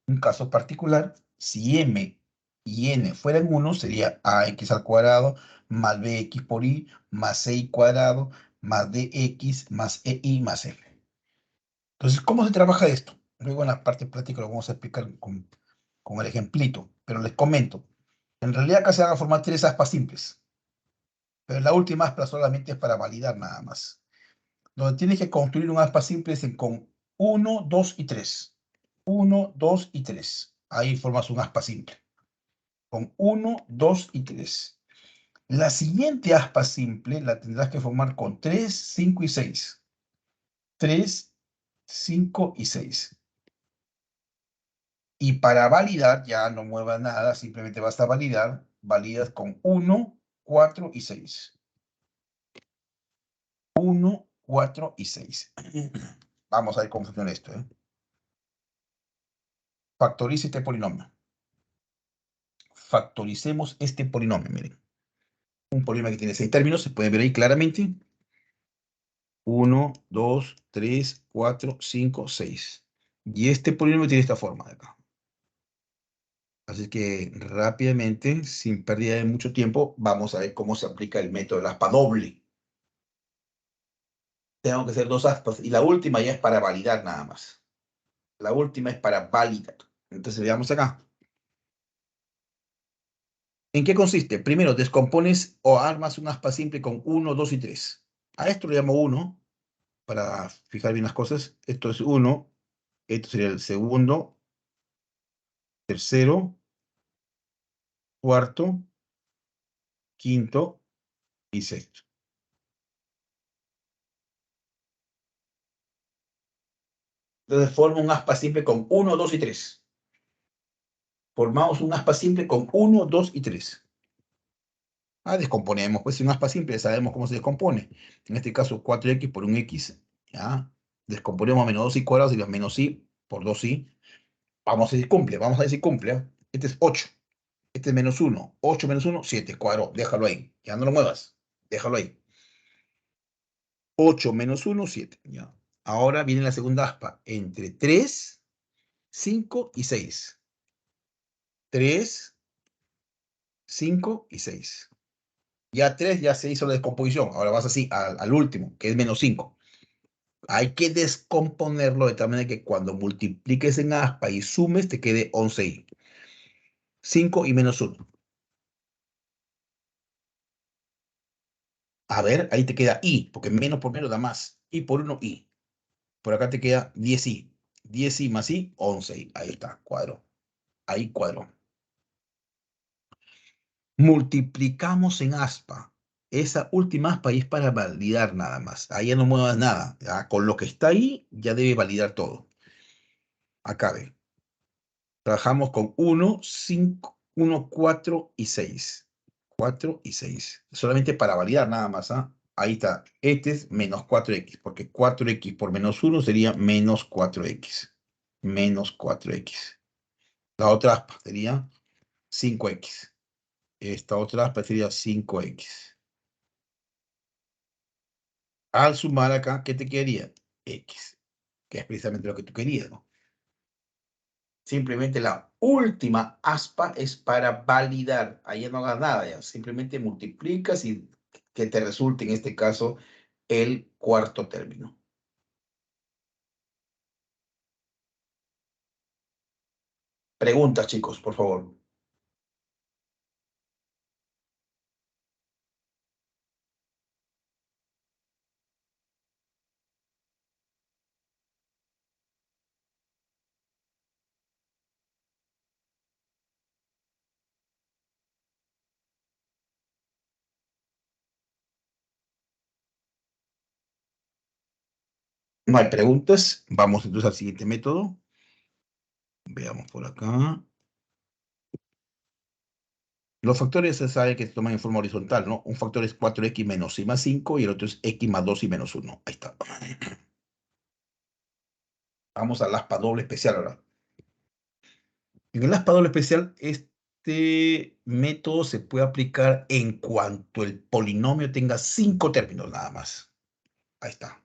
un caso particular, si m y n fueran unos, sería ax al cuadrado más bx por y más ci cuadrado más dx más ei más f. Entonces, ¿cómo se trabaja esto? Luego en la parte práctica lo vamos a explicar con el ejemplito, pero les comento. En realidad acá se van a formar 3 aspas simples, pero la última aspa solamente es para validar nada más. Donde tienes que construir un aspa simple es con 1, 2 y 3. 1, 2 y 3. Ahí formas un aspa simple. Con 1, 2 y 3. La siguiente aspa simple la tendrás que formar con 3, 5 y 6. 3, 5 y 6. Y para validar, ya no muevas nada, simplemente basta validar. Validas con 1, 4 y 6. 1, 4 y 6. Vamos a ver cómo funciona esto, ¿eh? Factoriza este polinomio. Factoricemos este polinomio, miren. Un polinomio que tiene 6 términos, se puede ver ahí claramente. 1, 2, 3, 4, 5, 6. Y este polinomio tiene esta forma de acá. Así que rápidamente, sin pérdida de mucho tiempo, vamos a ver cómo se aplica el método del aspa doble. Tengo que hacer 2 aspas. Y la última ya es para validar nada más. La última es para validar. Entonces veamos acá. ¿En qué consiste? Primero, descompones o armas un aspa simple con 1, 2 y 3. A esto lo llamo 1, para fijar bien las cosas. Esto es 1. Esto sería el segundo, tercero, cuarto, quinto y sexto. Entonces forma un aspa simple con 1, 2 y 3. Formamos un aspa simple con 1, 2 y 3. Descomponemos, pues un aspa simple, sabemos cómo se descompone. En este caso, 4x por un x. ¿Ya? Descomponemos menos 2y cuadrado, sería menos y por 2y. Vamos a ver si cumple, vamos a ver si cumple. Este es 8. Este es menos 1. 8 menos 1, 7. Cuadro, déjalo ahí. Ya no lo muevas. Déjalo ahí. 8 menos 1, 7. Ya. Ahora viene la segunda aspa. Entre 3, 5 y 6. 3, 5 y 6. Ya 3 ya se hizo la descomposición. Ahora vas así al último, que es menos 5. Hay que descomponerlo de tal manera que cuando multipliques en aspa y sumes te quede 11i. 5 y menos 1. A ver, ahí te queda i, porque menos por menos da más. I por 1, i. Por acá te queda 10i. 10i más i, 11i. Ahí está, cuadro. Ahí cuadro. Multiplicamos en aspa. Esa última aspa ahí es para validar nada más. Ahí ya no muevas nada. Ya, con lo que está ahí, ya debe validar todo. Acá ve. Trabajamos con 1, 5, 1, 4 y 6. 4 y 6. Solamente para validar nada más. Ahí está. Este es menos 4x, porque 4x por menos 1 sería menos 4x. Menos 4x. La otra aspa sería 5x. Esta otra aspa sería 5x. Al sumar acá, ¿qué te quedaría? X, que es precisamente lo que tú querías, ¿no? Simplemente la última aspa es para validar. Ahí ya no hagas nada, ya. Simplemente multiplicas y que te resulte en este caso el cuarto término. Preguntas, chicos, por favor. No hay preguntas. Vamos entonces al siguiente método. Veamos por acá. Los factores se sabe que se toman en forma horizontal, ¿no? Un factor es 4x menos y más 5 y el otro es x más 2 y menos 1. Ahí está. Vamos al aspa doble especial ahora. En el aspa doble especial, este método se puede aplicar en cuanto el polinomio tenga 5 términos nada más. Ahí está.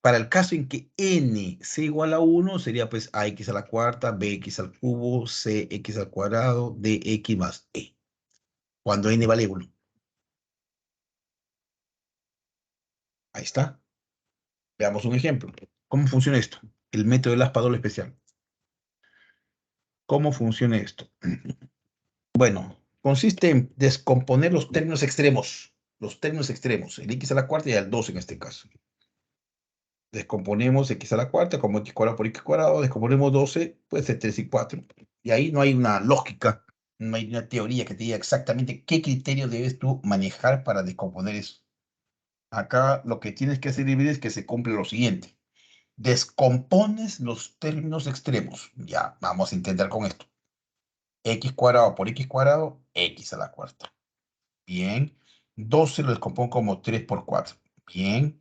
Para el caso en que n sea igual a 1, sería pues ax a la cuarta, bx al cubo, cx al cuadrado, dx más e. Cuando n vale 1. Ahí está. Veamos un ejemplo. ¿Cómo funciona esto? El método del aspa doble especial. ¿Cómo funciona esto? Bueno, consiste en descomponer los términos extremos. Los términos extremos. El x a la cuarta y el 2 en este caso. Descomponemos x a la cuarta como x cuadrado por x cuadrado. Descomponemos 12, puede ser 3 y 4. Y ahí no hay una lógica, no hay una teoría que te diga exactamente qué criterio debes tú manejar para descomponer eso. Acá lo que tienes que hacer es que se cumple lo siguiente. Descompones los términos extremos. Ya, vamos a intentar con esto. X cuadrado por x cuadrado, x a la cuarta. Bien. 12 lo descompongo como 3 por 4. Bien.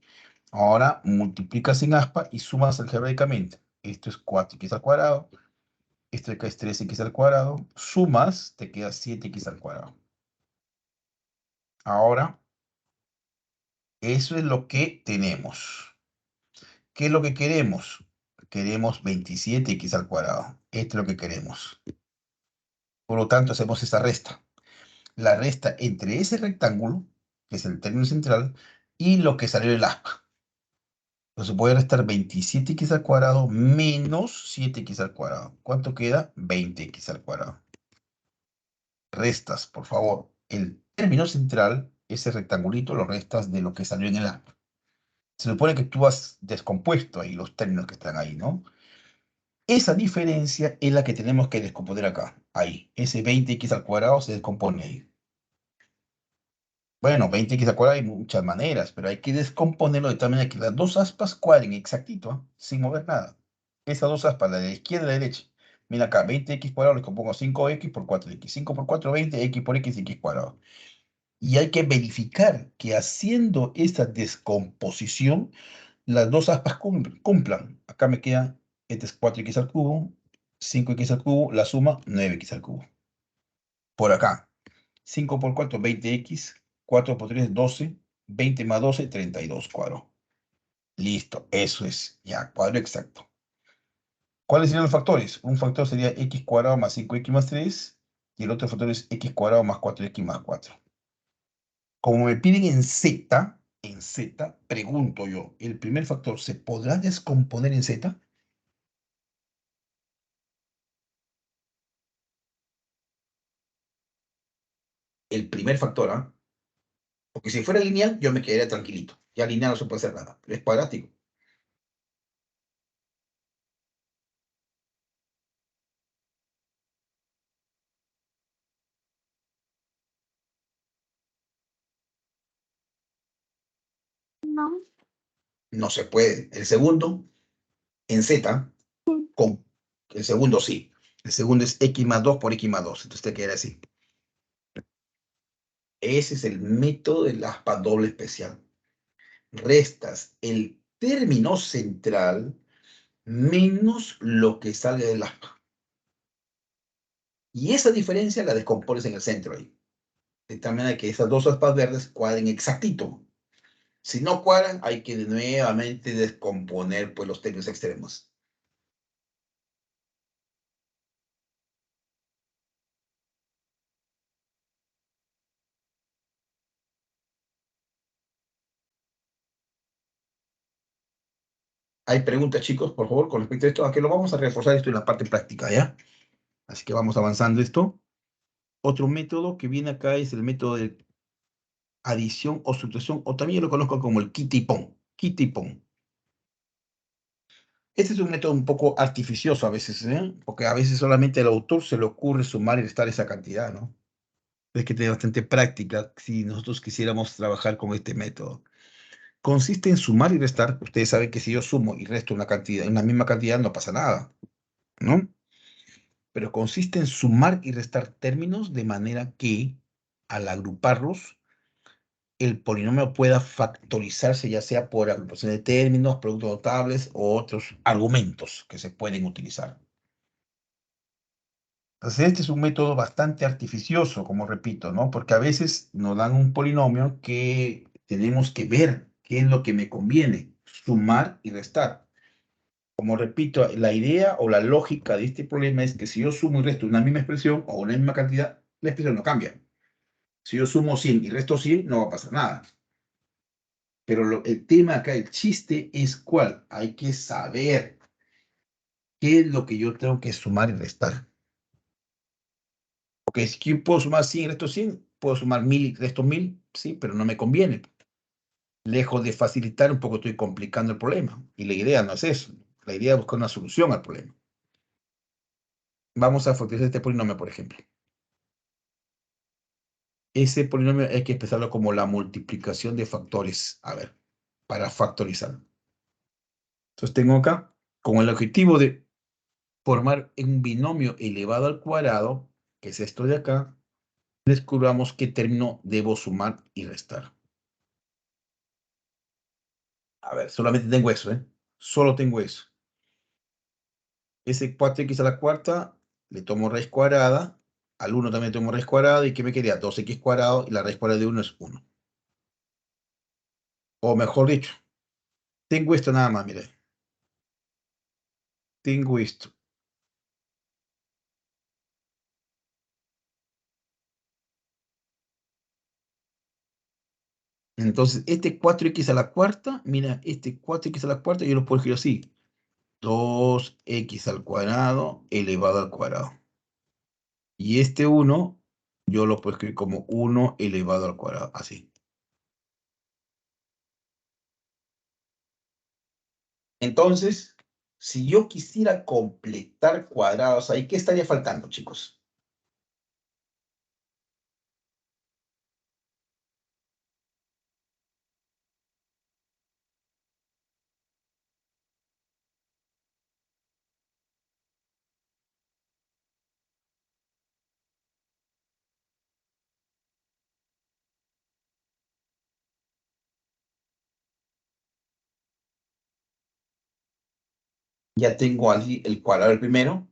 Ahora multiplicas sin aspa y sumas algebraicamente. Esto es 4x al cuadrado. Esto de acá es 3x al cuadrado. Sumas, te queda 7x al cuadrado. Ahora, eso es lo que tenemos. ¿Qué es lo que queremos? Queremos 27x al cuadrado. Esto es lo que queremos. Por lo tanto, hacemos esta resta. La resta entre ese rectángulo, que es el término central, y lo que salió del aspa. Entonces voy a restar 27x al cuadrado menos 7x al cuadrado. ¿Cuánto queda? 20x al cuadrado. Restas, por favor. El término central, ese rectangulito, lo restas de lo que salió en el aspa. Se supone que tú has descompuesto ahí los términos que están ahí, ¿no? Esa diferencia es la que tenemos que descomponer acá. Ahí. Ese 20x al cuadrado se descompone ahí. Bueno, 20x al cuadrado hay muchas maneras, pero hay que descomponerlo de tal manera que las dos aspas cuadren exactito, ¿ah? Sin mover nada. Esas dos aspas, la de la izquierda y la derecha. Mira acá, 20x cuadrado le compongo 5x por 4x. 5 por 4, 20, x por x, x cuadrado. Y hay que verificar que haciendo esta descomposición, las dos aspas cumplan. Acá me queda, este es 4x al cubo, 5x al cubo, la suma 9x al cubo. Por acá, 5 por 4, 20x, 4 por 3, 12, 20 más 12, 32 cuadro. Listo, eso es, ya, cuadro exacto. ¿Cuáles serían los factores? Un factor sería x cuadrado más 5x más 3, y el otro factor es x cuadrado más 4x más 4. Como me piden en Z, pregunto yo, ¿el primer factor se podrá descomponer en Z? El primer factor, ¿ah? Porque si fuera lineal, yo me quedaría tranquilito. Ya lineal no se puede hacer nada, pero es cuadrático. No. No se puede. El segundo, en Z, con el segundo sí. El segundo es x más 2 por x más 2. Entonces te queda así. Ese es el método del aspa doble especial. Restas el término central menos lo que sale del aspa. Y esa diferencia la descompones en el centro ahí. De tal manera que esas dos aspas verdes cuadren exactito. Si no cuadran, hay que nuevamente descomponer pues, los términos extremos. Hay preguntas, chicos, por favor, con respecto a esto. Aquí lo vamos a reforzar esto en la parte práctica, ¿ya? Así que vamos avanzando esto. Otro método que viene acá es el método de adición o sustitución, o también lo conozco como el quita y pon. Quita y pon. Este es un método un poco artificioso a veces, ¿eh? Porque a veces solamente al autor se le ocurre sumar y restar esa cantidad, ¿no? Es que tiene bastante práctica si nosotros quisiéramos trabajar con este método. Consiste en sumar y restar. Ustedes saben que si yo sumo y resto una cantidad, una misma cantidad, no pasa nada, ¿no? Pero consiste en sumar y restar términos de manera que, al agruparlos, el polinomio pueda factorizarse, ya sea por agrupación de términos, productos notables o otros argumentos que se pueden utilizar. Entonces, este es un método bastante artificioso, como repito, ¿no? Porque a veces nos dan un polinomio que tenemos que ver qué es lo que me conviene, sumar y restar. Como repito, la idea o la lógica de este problema es que si yo sumo y resto una misma expresión o una misma cantidad, la expresión no cambia. Si yo sumo 100 y resto 100, no va a pasar nada. Pero el tema acá, el chiste es cuál. Hay que saber qué es lo que yo tengo que sumar y restar. Porque si yo puedo sumar 100 y resto 100, puedo sumar 1000 y resto 1000, sí, pero no me conviene. Lejos de facilitar, un poco estoy complicando el problema. Y la idea no es eso. La idea es buscar una solución al problema. Vamos a factorizar este polinomio, por ejemplo. Ese polinomio hay que expresarlo como la multiplicación de factores. A ver, para factorizar. Entonces tengo acá, con el objetivo de formar un binomio elevado al cuadrado, que es esto de acá, descubramos qué término debo sumar y restar. A ver, solamente tengo eso, ¿eh? Solo tengo eso. Ese 4x a la cuarta, le tomo raíz cuadrada, al 1 también le tomo raíz cuadrada, ¿y qué me quería? 2x cuadrado, y la raíz cuadrada de 1 es 1. O mejor dicho, tengo esto nada más, mire. Tengo esto. Entonces, este 4x a la cuarta, mira, este 4x a la cuarta, yo lo puedo escribir así. 2x al cuadrado elevado al cuadrado. Y este 1, yo lo puedo escribir como 1 elevado al cuadrado, así. Entonces, si yo quisiera completar cuadrados ahí, ¿qué estaría faltando, chicos? Ya tengo allí el cuadrado del primero,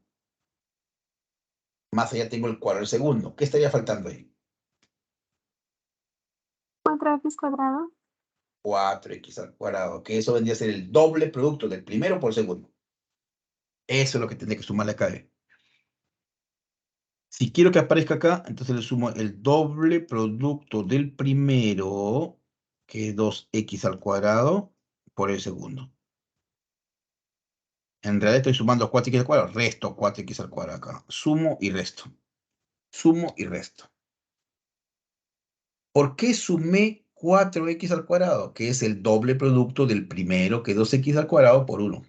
más allá tengo el cuadrado del segundo. ¿Qué estaría faltando ahí? 4x cuadrado. 4x al cuadrado, que eso vendría a ser el doble producto del primero por el segundo. Eso es lo que tendría que sumarle acá. Si quiero que aparezca acá, entonces le sumo el doble producto del primero, que es 2x al cuadrado, por el segundo. En realidad estoy sumando 4x al cuadrado, resto 4x al cuadrado acá. Sumo y resto. Sumo y resto. ¿Por qué sumé 4x al cuadrado? Que es el doble producto del primero, que es 2x al cuadrado por 1.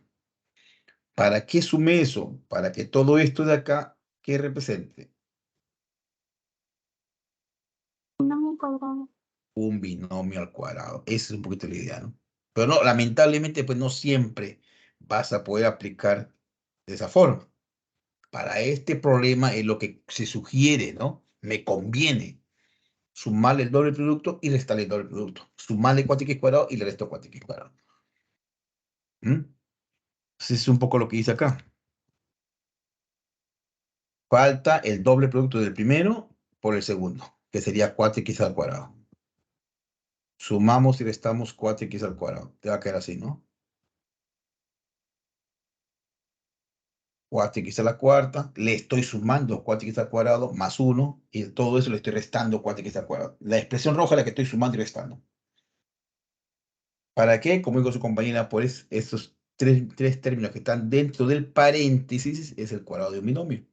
¿Para qué sumé eso? Para que todo esto de acá, ¿qué represente? Binomio cuadrado. Un binomio al cuadrado. Esa es un poquito la idea, ¿no? Pero no, lamentablemente, pues no siempre vas a poder aplicar de esa forma. Para este problema es lo que se sugiere, ¿no? Me conviene sumarle el doble producto y restarle el doble producto. Sumarle 4x cuadrado y le resto 4x cuadrado. ¿Mm? Entonces es un poco lo que dice acá. Falta el doble producto del primero por el segundo, que sería 4x al cuadrado. Sumamos y restamos 4x al cuadrado. Te va a quedar así, ¿no? 4x a la cuarta, le estoy sumando 4x al cuadrado más 1, y todo eso le estoy restando 4x al cuadrado. La expresión roja es la que estoy sumando y restando. ¿Para qué? Como dijo su compañera, pues eso es tres términos que están dentro del paréntesis es el cuadrado de un binomio.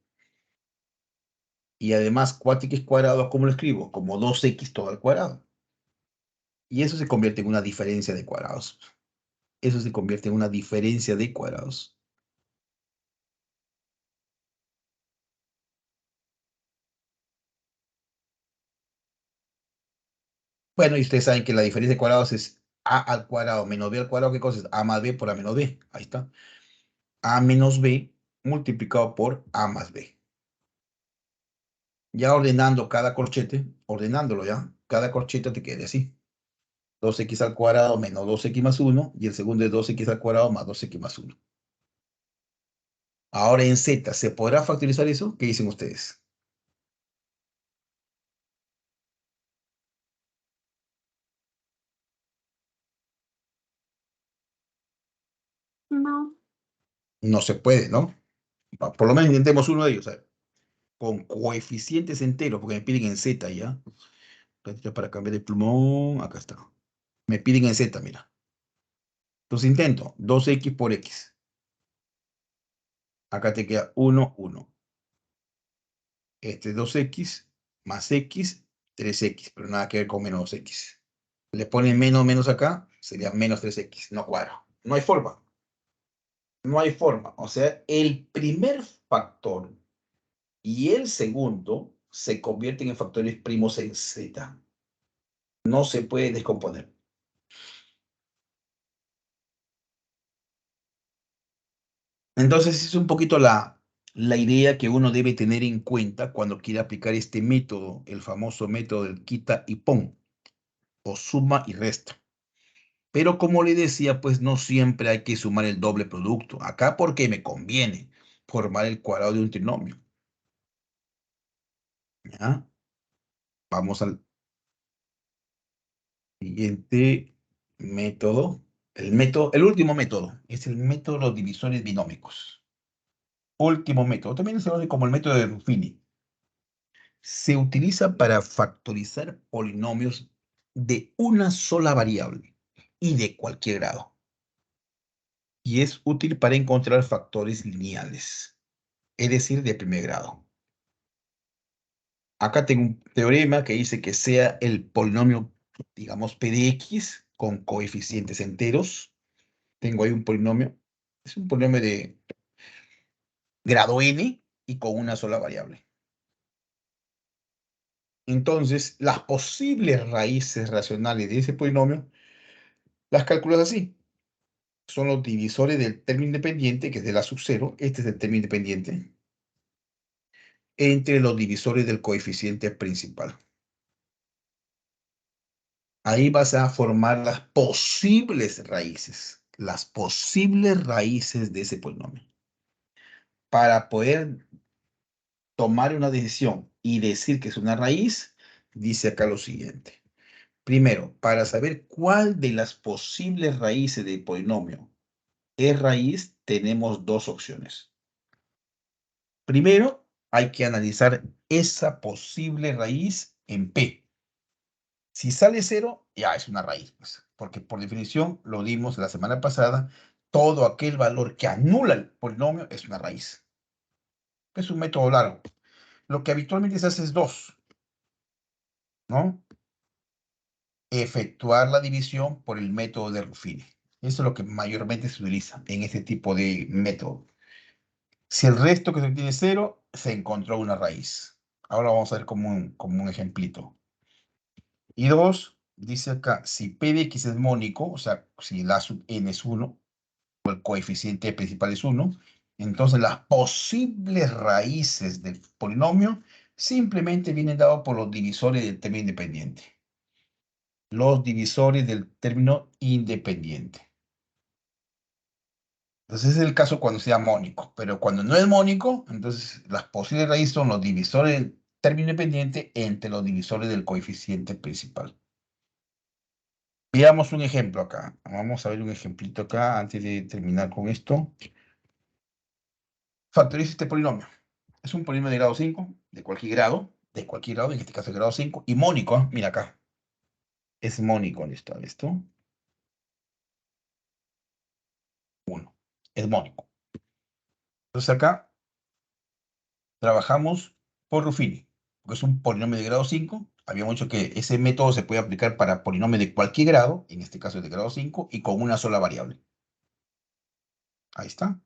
Y además, 4x cuadrado, ¿cómo lo escribo? Como 2x todo al cuadrado. Y eso se convierte en una diferencia de cuadrados. Eso se convierte en una diferencia de cuadrados. Bueno, y ustedes saben que la diferencia de cuadrados es a al cuadrado menos b al cuadrado. ¿Qué cosa es? A más b por a menos b. Ahí está. A menos b multiplicado por a más b. Ya ordenando cada corchete, ordenándolo ya, cada corchete te quede así. 2x al cuadrado menos 2x más 1, y el segundo es 2x al cuadrado más 2x más 1. Ahora en z, ¿se podrá factorizar eso? ¿Qué dicen ustedes? No. No se puede, ¿no? Por lo menos intentemos uno de ellos, ¿sabes? Con coeficientes enteros, porque me piden en z ya. Para cambiar de plumón, acá está. Me piden en z, mira. Entonces intento, 2x por x. Acá te queda 1, 1. Este es 2x más x, 3x, pero nada que ver con menos x. Le ponen menos, menos acá, sería menos 3x, no cuadra. No hay forma. No hay forma. O sea, el primer factor y el segundo se convierten en factores primos en z. No se puede descomponer. Entonces, es un poquito la idea que uno debe tener en cuenta cuando quiere aplicar este método, el famoso método del quita y pon, o suma y resta. Pero como le decía, pues no siempre hay que sumar el doble producto. Acá porque me conviene formar el cuadrado de un trinomio. ¿Ya? Vamos al siguiente método. El último método es el método de los divisores binómicos. Último método. También se conoce como el método de Ruffini. Se utiliza para factorizar polinomios de una sola variable y de cualquier grado. Y es útil para encontrar factores lineales, es decir, de primer grado. Acá tengo un teorema que dice que sea el polinomio, digamos, p de x con coeficientes enteros. Tengo ahí un polinomio. Es un polinomio de grado n y con una sola variable. Entonces, las posibles raíces racionales de ese polinomio las calculas así. Son los divisores del término independiente, que es de la sub 0. Este es el término independiente. Entre los divisores del coeficiente principal. Ahí vas a formar las posibles raíces. Las posibles raíces de ese polinomio. Para poder tomar una decisión y decir que es una raíz, dice acá lo siguiente. Primero, para saber cuál de las posibles raíces del polinomio es raíz, tenemos dos opciones. Primero, hay que analizar esa posible raíz en P. Si sale 0, ya es una raíz, pues, porque por definición, lo dimos la semana pasada, todo aquel valor que anula el polinomio es una raíz. Es un método largo. Lo que habitualmente se hace es dos, ¿no? Efectuar la división por el método de Ruffini. Eso es lo que mayormente se utiliza en este tipo de método. Si el resto que se obtiene es 0, se encontró una raíz. Ahora vamos a ver como un ejemplito. Y dos, dice acá, si P de X es mónico, o sea, si la sub n es 1, o el coeficiente principal es 1, entonces las posibles raíces del polinomio simplemente vienen dados por los divisores del término independiente. Los divisores del término independiente. Entonces ese es el caso cuando sea mónico, pero cuando no es mónico, entonces las posibles raíces son los divisores del término independiente entre los divisores del coeficiente principal. Veamos un ejemplo acá. Vamos a ver un ejemplito acá antes de terminar con esto. Factoriza este polinomio. Es un polinomio de grado 5, de cualquier grado, en este caso de grado 5, y mónico, ¿eh? Mira acá. Es mónico, ¿dónde está esto? 1. es mónico. Entonces acá trabajamos por Ruffini, porque es un polinomio de grado 5. Habíamos dicho que ese método se puede aplicar para polinomios de cualquier grado, en este caso es de grado 5, y con una sola variable. Ahí está.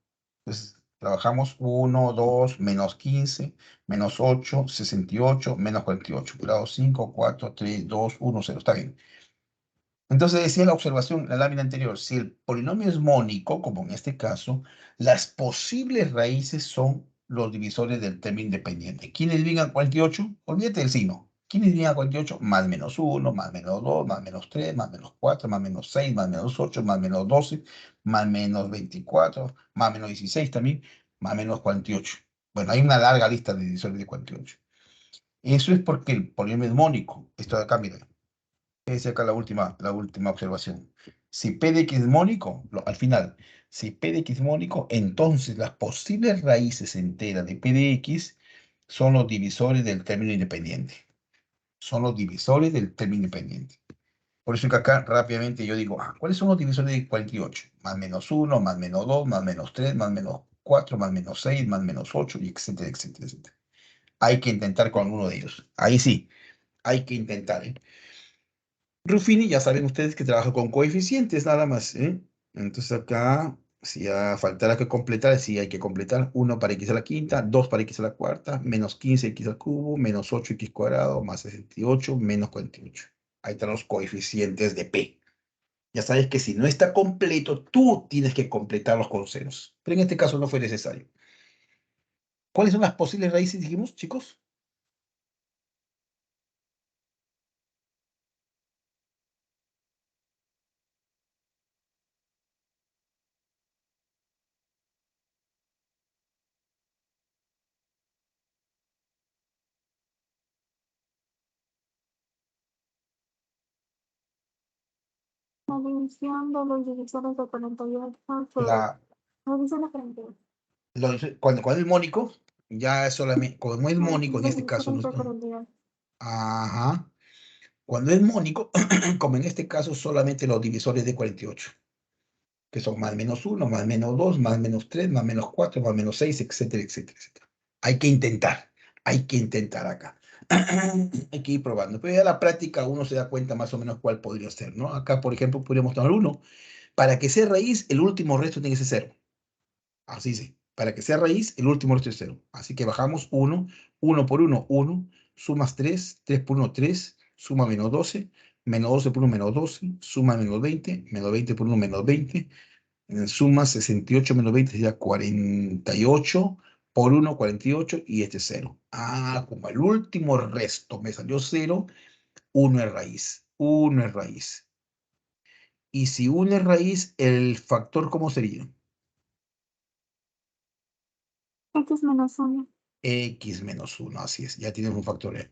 Entonces, trabajamos 1, 2, menos 15, menos 8, 68, menos 48. Grado 5, 4, 3, 2, 1, 0. Está bien. Entonces decía la observación, la lámina anterior, si el polinomio es mónico, como en este caso, las posibles raíces son los divisores del término independiente. ¿Quiénes dividen a 48? Olvídate del signo. ¿Quiénes dividen a 48? Más menos 1, más menos 2, más menos 3, más menos 4, más menos 6, más menos 8, más menos 12, más menos 24, más menos 16 también, más menos 48. Bueno, hay una larga lista de divisores de 48. Eso es porque el polinomio es mónico. Esto de acá, mira. Es acá la última observación. Si P de X es mónico, al final, si P de X es mónico, entonces las posibles raíces enteras de P de X son los divisores del término independiente. Son los divisores del término independiente. Por eso que acá rápidamente yo digo, ¿cuáles son los divisores de 48? Más menos 1, más menos 2, más menos 3, más menos 4, más menos 6, más menos 8, y etcétera, etcétera, etcétera. Hay que intentar con alguno de ellos. Ahí sí, hay que intentar, ¿eh? Ruffini, ya saben ustedes que trabaja con coeficientes nada más, ¿eh? Entonces acá, si ya faltara que completar, sí hay que completar 1 para x a la quinta, 2 para x a la cuarta, menos 15x al cubo, menos 8x cuadrado, más 68, menos 48. Ahí están los coeficientes de P. Ya sabes que si no está completo, tú tienes que completarlos con ceros. Pero en este caso no fue necesario. ¿Cuáles son las posibles raíces, dijimos, chicos? La división de los divisores de 48 La, la división de 48. cuando es mónico, ya es solamente, como es mónico, en Los este caso, divisores de 48. ajá. Cuando es mónico, como en este caso, solamente los divisores de 48, que son más menos 1, más menos 2, más menos 3, más menos 4, más menos 6, etcétera, etcétera, etcétera. Hay que intentar acá. Hay que ir probando. Pero ya a la práctica uno se da cuenta más o menos cuál podría ser, ¿no? Acá, por ejemplo, podríamos tomar 1. Para que sea raíz, el último resto tiene que ser 0. Así sí. Para que sea raíz, el último resto es 0. Así que bajamos 1, 1 por 1, 1, sumas 3, 3 por 1, 3, suma menos 12, menos 12 por 1, menos 12, suma menos 20 por 1, menos 20, suma 68 menos 20 sería 48, por 1, 48, y este es 0. Como el último resto me salió 0, 1 es raíz, 1 es raíz. Y si 1 es raíz, el factor, ¿cómo sería? X menos 1. X menos 1, así es, ya tienes un factorial.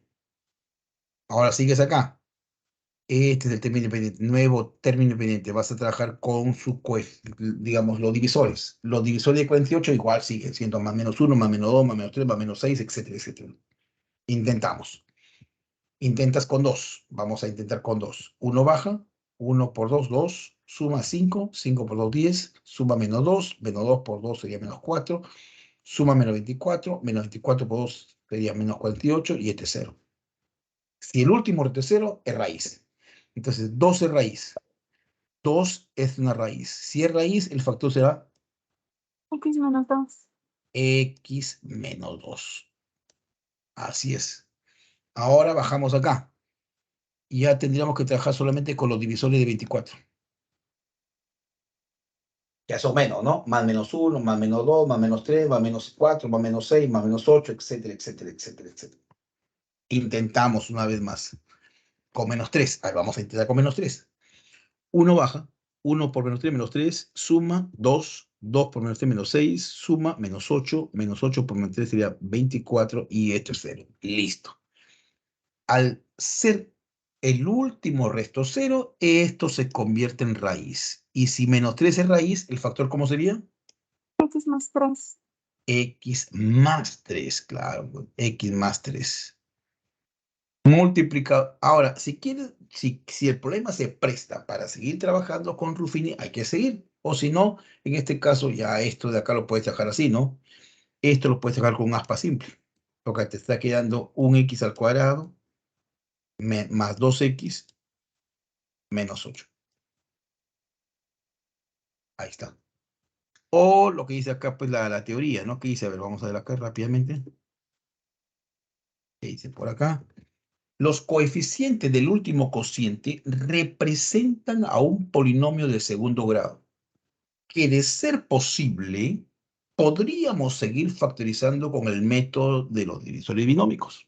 Ahora sigues acá. Este es el término independiente, nuevo término independiente. Vas a trabajar con su digamos, los divisores. Los divisores de 48 igual siguen siendo más menos 1, más menos 2, más menos 3, más menos 6, etcétera, etcétera. Intentamos. Intentas con 2. Vamos a intentar con 2. 1 baja, 1 por 2, 2. Suma 5, 5 por 2, 10. Suma menos 2, menos 2 por 2 sería menos 4. Suma menos 24, menos 24 por 2 sería menos 48, y este es 0. Si el último resto es 0, es raíz. Entonces, 2 es raíz. 2 es una raíz. Si es raíz, el factor será X menos 2. x menos 2. Así es. Ahora bajamos acá. Y ya tendríamos que trabajar solamente con los divisores de 24. Ya son menos, ¿no? Más menos 1, más menos 2, más menos 3, más menos 4, más menos 6, más menos 8, etcétera, etcétera, etcétera, etcétera. Intentamos una vez más. Con menos 3. Ahí vamos a intentar con menos 3. 1 baja, 1 por menos 3, suma 2, 2 por menos 3, menos 6, suma menos 8 por menos 3 sería 24, y esto es 0. Listo. Al ser el último resto 0, esto se convierte en raíz. Y si menos 3 es raíz, ¿el factor cómo sería? X más 3. X más 3, claro, X más 3. Multiplicado. Ahora, si quieres, si el problema se presta para seguir trabajando con Ruffini, hay que seguir. O si no, en este caso ya esto de acá lo puedes dejar así, ¿no? Esto lo puedes dejar con un aspa simple. Lo que te está quedando un x al cuadrado más 2x menos 8. Ahí está. O lo que dice acá, pues la teoría, ¿no? ¿Qué dice? A ver, vamos a ver acá rápidamente. ¿Qué dice por acá? Los coeficientes del último cociente representan a un polinomio de segundo grado, que de ser posible, podríamos seguir factorizando con el método de los divisores binómicos,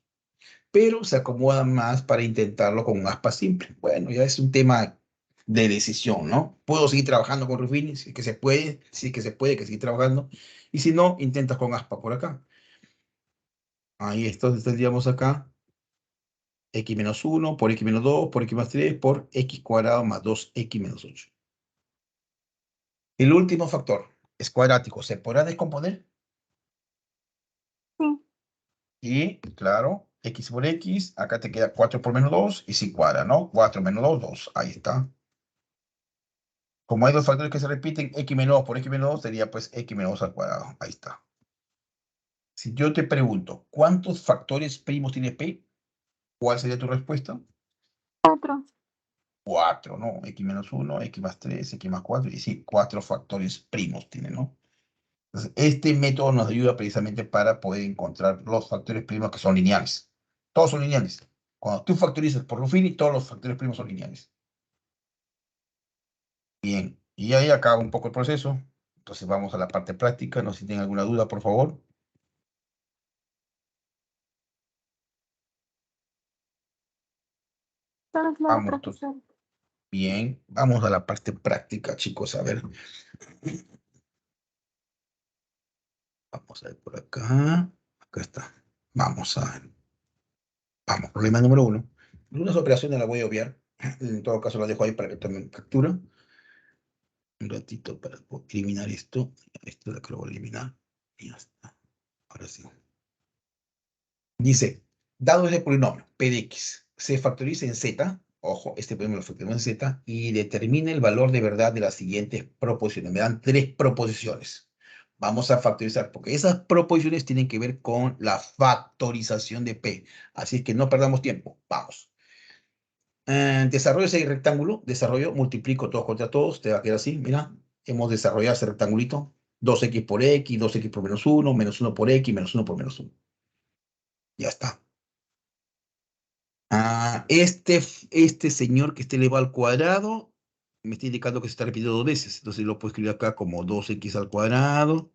pero se acomoda más para intentarlo con un aspa simple. Bueno, ya es un tema de decisión, ¿no? Puedo seguir trabajando con Ruffini, si es que se puede, si es que se puede, que seguir trabajando, y si no, intentas con aspa por acá. Ahí entonces tendríamos acá x menos 1 por x menos 2 por x más 3 por x cuadrado más 2x menos 8. El último factor es cuadrático. ¿Se podrá descomponer? Sí. Y, claro, x por x, acá te queda 4 por menos 2 y si cuadra, ¿no? 4 menos 2, 2. Ahí está. Como hay dos factores que se repiten, x menos 2 por x menos 2 sería pues x menos 2 al cuadrado. Ahí está. Si yo te pregunto, ¿cuántos factores primos tiene P? ¿Cuál sería tu respuesta? 4. 4, ¿no? X menos 1, X más 3, X más 4, y sí, 4 factores primos tiene, ¿no? Entonces, este método nos ayuda precisamente para poder encontrar los factores primos que son lineales. Todos son lineales. Cuando tú factorizas por Ruffini, todos los factores primos son lineales. Bien, y ahí acaba un poco el proceso. Entonces vamos a la parte práctica. No sé si tienen alguna duda, por favor. Todo claro, Vamos, profesor. bien, vamos a la parte práctica, chicos. A ver, vamos a ver por acá. Acá está. Vamos a ver. Vamos, problema número 1. Algunas operaciones las voy a obviar. En todo caso, las dejo ahí para que tomen captura. Un ratito para eliminar esto. Esto de acá lo voy a eliminar. Y ya está. Ahora sí. Dice, dado ese polinomio, p de x, se factoriza en z. Ojo, este polinomio lo factorizamos en z. Y determina el valor de verdad de las siguientes proposiciones. Me dan 3 proposiciones. Vamos a factorizar, porque esas proposiciones tienen que ver con la factorización de p. Así es que no perdamos tiempo. Vamos. Desarrollo ese rectángulo, desarrollo, multiplico todos contra todos, te va a quedar así, mira, hemos desarrollado ese rectangulito, 2x por x, 2x por menos 1 por x, menos 1 por menos 1. Ya está. Este señor que está elevado al cuadrado, me está indicando que se está repitiendo 2 veces, entonces lo puedo escribir acá como 2x al cuadrado,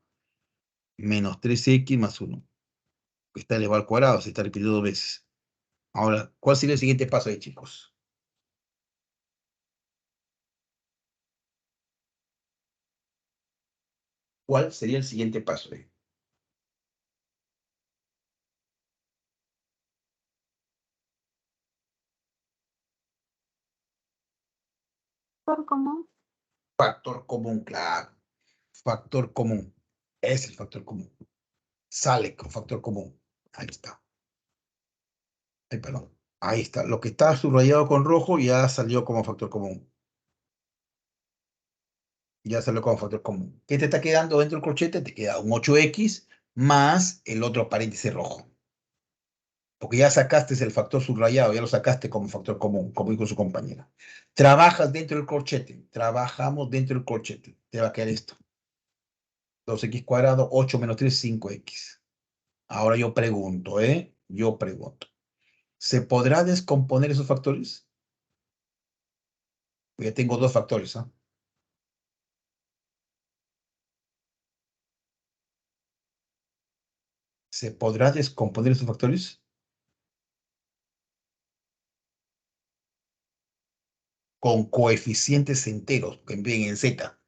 menos 3x más 1, que está elevado al cuadrado, se está repitiendo 2 veces. Ahora, ¿cuál sería el siguiente paso ahí, chicos? ¿Cuál sería el siguiente paso ahí? Por común. Factor común, claro. Factor común. Es el factor común. Sale con factor común. Ahí está. Ay, perdón. Ahí está. Lo que está subrayado con rojo ya salió como factor común. Ya salió como factor común. ¿Qué te está quedando dentro del corchete? Te queda un 8x más el otro paréntesis rojo. Porque ya sacaste el factor subrayado, ya lo sacaste como factor común, como dijo su compañera. Trabajas dentro del corchete. Trabajamos dentro del corchete. Te va a quedar esto. 2x cuadrado, 8 menos 3, 5x. Ahora yo pregunto, ¿eh? Yo pregunto. ¿Se podrá descomponer esos factores? Ya tengo 2 factores, ¿ah? ¿Se podrá descomponer esos factores? Con coeficientes enteros que envíen en Z.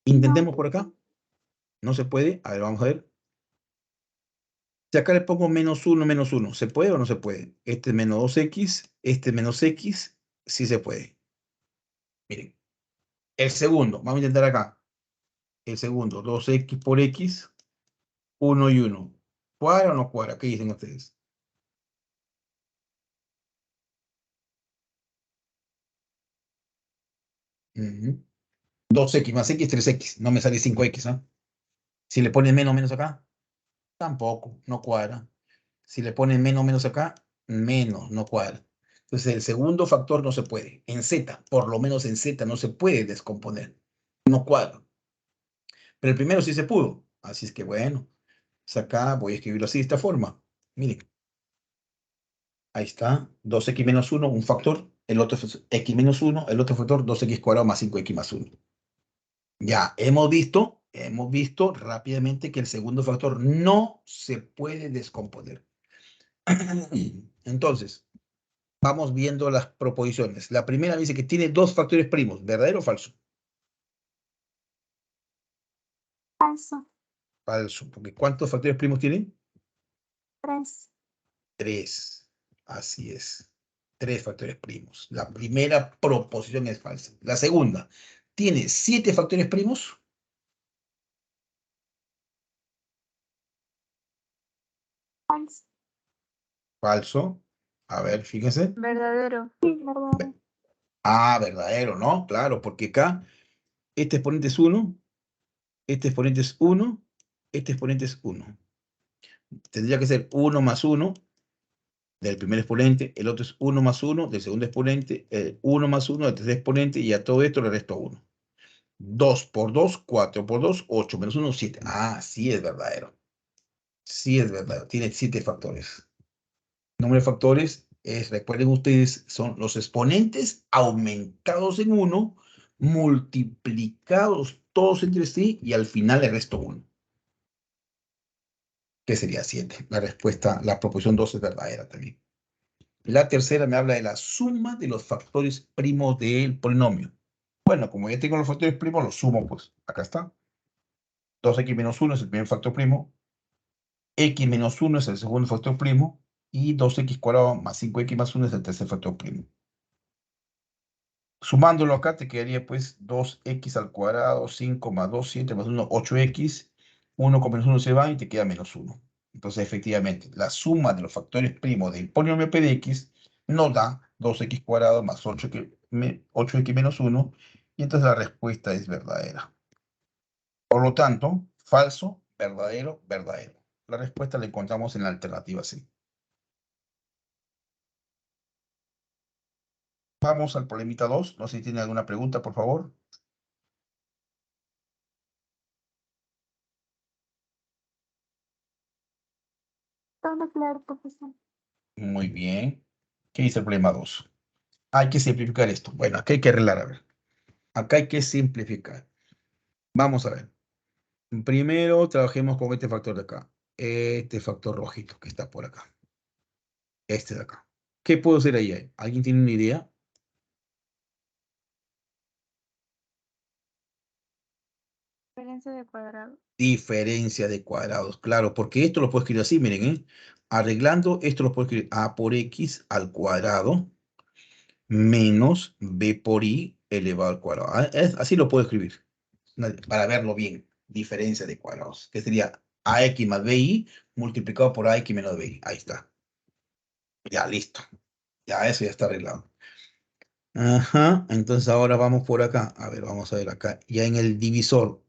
No. Intentemos por acá. No se puede. A ver, vamos a ver. Si acá le pongo menos 1, ¿se puede o no se puede? Este es menos 2x, este es menos x, sí se puede. Miren, el segundo, vamos a intentar acá. El segundo, 2x por x, 1 y 1. ¿Cuadra o no cuadra? ¿Qué dicen ustedes? Ujú. 2x más x, 3x. No me sale 5x, ¿no? Si le ponen menos acá, tampoco, no cuadra. Si le ponen menos acá, menos, no cuadra. Entonces el segundo factor no se puede. En z, por lo menos en z no se puede descomponer. No cuadra. Pero el primero sí se pudo. Así es que bueno, pues acá voy a escribirlo así de esta forma. Miren, ahí está, 2x menos 1, un factor, el otro es x menos 1, el otro factor, 2x cuadrado más 5x más 1. Ya hemos visto rápidamente que el segundo factor no se puede descomponer. Entonces, vamos viendo las proposiciones. La primera dice que tiene dos factores primos, ¿verdadero o falso? Falso. Falso, porque ¿cuántos factores primos tienen? 3. Tres. Así es. Tres factores primos. La primera proposición es falsa. La segunda, ¿tiene 7 factores primos? Falso. Falso. A ver, fíjense. Verdadero. Sí, verdadero. Ah, verdadero, ¿no? Claro, porque acá este exponente es 1, este exponente es 1, este exponente es 1. Tendría que ser 1 más 1 del primer exponente, el otro es 1 más 1 del segundo exponente, 1 más 1 del tercer exponente, y a todo esto le resto 1. 2 por 2, 4 por 2, 8 menos 1, 7. Ah, sí es verdadero. Sí es verdadero. Tiene 7 factores. El número de factores es, recuerden ustedes, son los exponentes aumentados en 1, multiplicados todos entre sí, y al final le resto 1. ¿Qué sería 7? La respuesta, la proposición 2 es verdadera también. La tercera me habla de la suma de los factores primos del polinomio. Bueno, como ya tengo los factores primos, los sumo, pues. Acá está. 2x menos 1 es el primer factor primo. X menos 1 es el segundo factor primo. Y 2x cuadrado más 5x más 1 es el tercer factor primo. Sumándolo acá te quedaría pues 2x al cuadrado, 5 más 2, 7 más 1, 8x. 1 con menos 1 se va y te queda menos 1. Entonces, efectivamente, la suma de los factores primos del polinomio p de x nos da 2x cuadrado más 8x menos 1. Y entonces la respuesta es verdadera. Por lo tanto, falso, verdadero, verdadero. La respuesta la encontramos en la alternativa C. Vamos al problemita 2. No sé si tiene alguna pregunta, por favor. Todo claro, profesor. Muy bien. ¿Qué dice el problema 2? Hay que simplificar esto. Bueno, acá hay que arreglar, a ver. Acá hay que simplificar. Vamos a ver. Primero trabajemos con este factor de acá. Este factor rojito que está por acá. Este de acá. ¿Qué puedo hacer ahí? ¿Alguien tiene una idea? Diferencia de cuadrado. Diferencia de cuadrados. Claro, porque esto lo puedo escribir así, miren, ¿eh? Arreglando, esto lo puedo escribir a por x al cuadrado menos b por i elevado al cuadrado. Así lo puedo escribir, para verlo bien. Diferencia de cuadrados, que sería ax más bi multiplicado por ax menos bi. Ahí está. Ya, listo. Ya, eso ya está arreglado. Ajá, entonces ahora vamos por acá. A ver, vamos a ver acá. Ya en el divisor,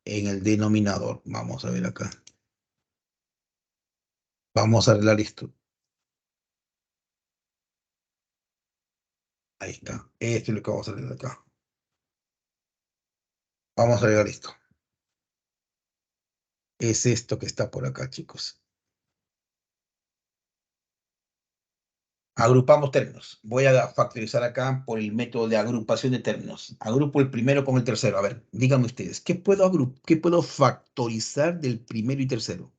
en el denominador. Vamos a ver acá. Vamos a arreglar esto. Ahí está. Esto es lo que vamos a arreglar acá. Vamos a arreglar esto. Es esto que está por acá, chicos. Agrupamos términos. Voy a factorizar acá por el método de agrupación de términos. Agrupo el primero con el tercero. A ver, díganme ustedes, ¿qué puedo factorizar del primero y tercero?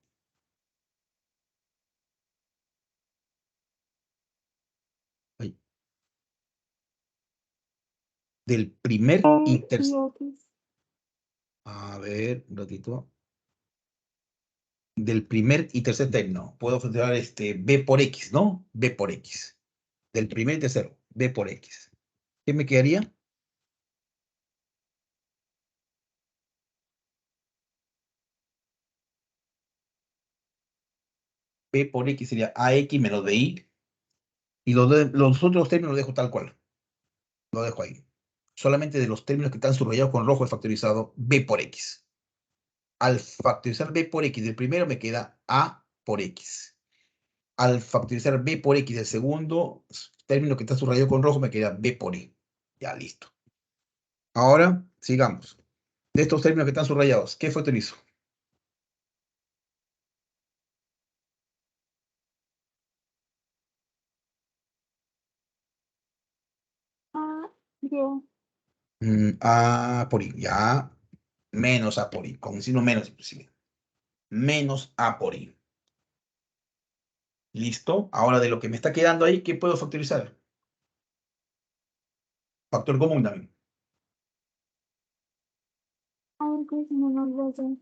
Ay, del primer y tercero. X. A ver, un ratito. Del primer y tercer término. Puedo factorizar b por x, ¿no? B por x. Del primer y tercero, b por x. ¿Qué me quedaría? B por x sería ax menos bi. Y los otros términos los dejo tal cual. Lo dejo ahí. solamente de los términos que están subrayados con rojo he factorizado b por x. Al factorizar b por x del primero me queda a por x. Al factorizar b por x del segundo término que está subrayado con rojo me queda b por e. Ya, listo. Ahora, sigamos. De estos términos que están subrayados, ¿qué factorizo? Ah, bien. A por i, ya. Menos a por i, con signo menos inclusive. Menos a por i. Listo. Ahora de lo que me está quedando ahí, ¿qué puedo factorizar? Factor común también. Antes menos 12.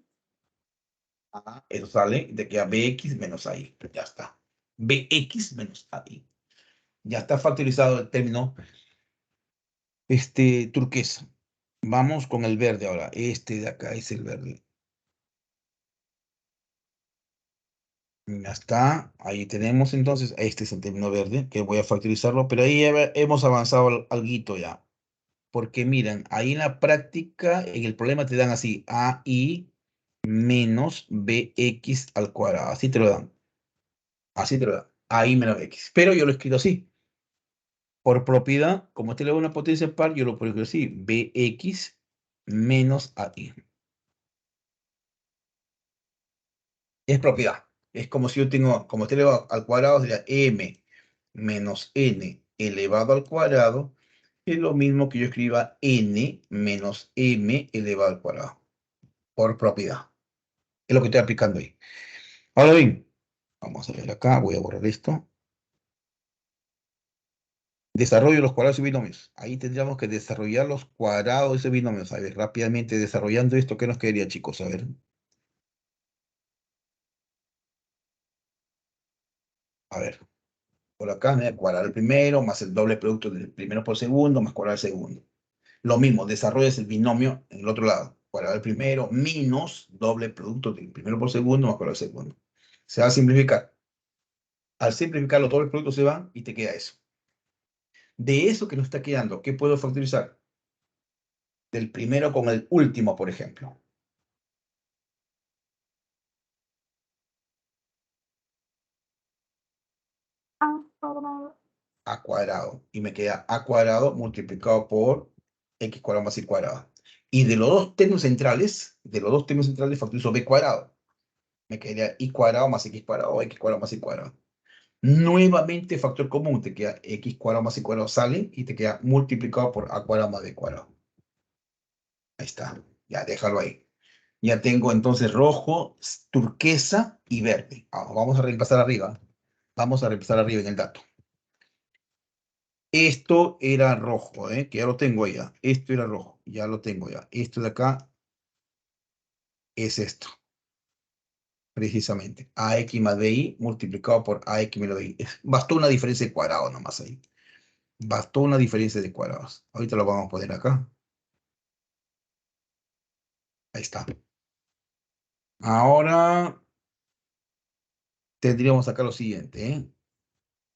Eso sale de que a bx menos ai. Ya está. Bx menos ai. Ya está factorizado el término turquesa. Vamos con el verde ahora. Este de acá es el verde. Ya está. Ahí tenemos entonces. Este es el término verde, que voy a factorizarlo. Pero ahí hemos avanzado algo ya. Porque miren, ahí en la práctica, en el problema te dan así. AI menos bx al cuadrado. Así te lo dan. Así te lo dan. AI menos bx. Pero yo lo he escrito así. Por propiedad, como este le da una potencia par, yo lo puedo escribir así. Bx menos AI. Es propiedad. Es como si yo tengo, como este elevado al cuadrado, sería m menos n elevado al cuadrado. Es lo mismo que yo escriba n menos m elevado al cuadrado. Por propiedad. Es lo que estoy aplicando ahí. Ahora bien, vamos a ver acá, voy a borrar esto. Desarrollo de los cuadrados y binomios. Ahí tendríamos que desarrollar los cuadrados y binomios. A ver, rápidamente desarrollando esto, ¿qué nos quedaría, chicos? A ver. A ver. Por acá, me cuadrar el primero, más el doble producto del primero por segundo, más cuadrar el segundo. Lo mismo, desarrollas el binomio en el otro lado. Cuadrar el primero, menos doble producto del primero por segundo, más cuadrar el segundo. Se va a simplificar. Al simplificar, los dobles productos se van y te queda eso. De eso que nos está quedando, ¿qué puedo factorizar? Del primero con el último, por ejemplo. A cuadrado. A cuadrado. Y me queda a cuadrado multiplicado por x cuadrado más y cuadrado. Y de los dos términos centrales factorizo b cuadrado. Me quedaría y cuadrado más x cuadrado o x cuadrado más y cuadrado. Nuevamente factor común, te queda x cuadrado más y cuadrado sale y te queda multiplicado por a cuadrado más b cuadrado. Ahí está. Ya, déjalo ahí. Ya tengo entonces rojo, turquesa y verde. Ahora, vamos a reemplazar arriba. Vamos a reemplazar arriba en el dato. Esto era rojo, que ya lo tengo ya. Esto era rojo, ya lo tengo ya. Esto de acá es esto, precisamente. AX más BI multiplicado por AX menos BI. Bastó una diferencia de cuadrado nomás ahí. Bastó una diferencia de cuadrados. Ahorita lo vamos a poner acá. Ahí está. Ahora tendríamos acá lo siguiente,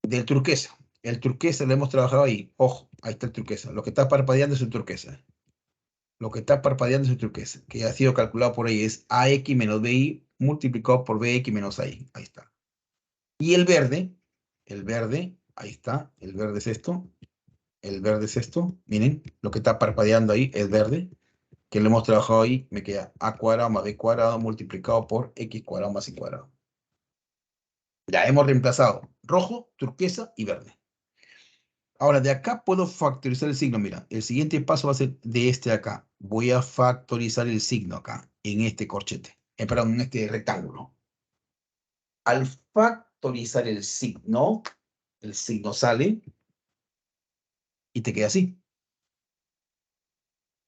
del turquesa. El turquesa lo hemos trabajado ahí. Ojo, ahí está el turquesa. Lo que está parpadeando es el turquesa. Lo que está parpadeando es el turquesa, que ya ha sido calculado por ahí. Es AX menos BI multiplicado por BX menos AI. Ahí está. Y el verde, ahí está. El verde es esto. El verde es esto. Miren, lo que está parpadeando ahí es verde, que lo hemos trabajado ahí. Me queda A cuadrado más B cuadrado multiplicado por X cuadrado más Y cuadrado. Ya hemos reemplazado rojo, turquesa y verde. Ahora, de acá puedo factorizar el signo. Mira, el siguiente paso va a ser de este de acá. Voy a factorizar el signo acá, en este corchete. Perdón, en este rectángulo. Al factorizar el signo sale y te queda así.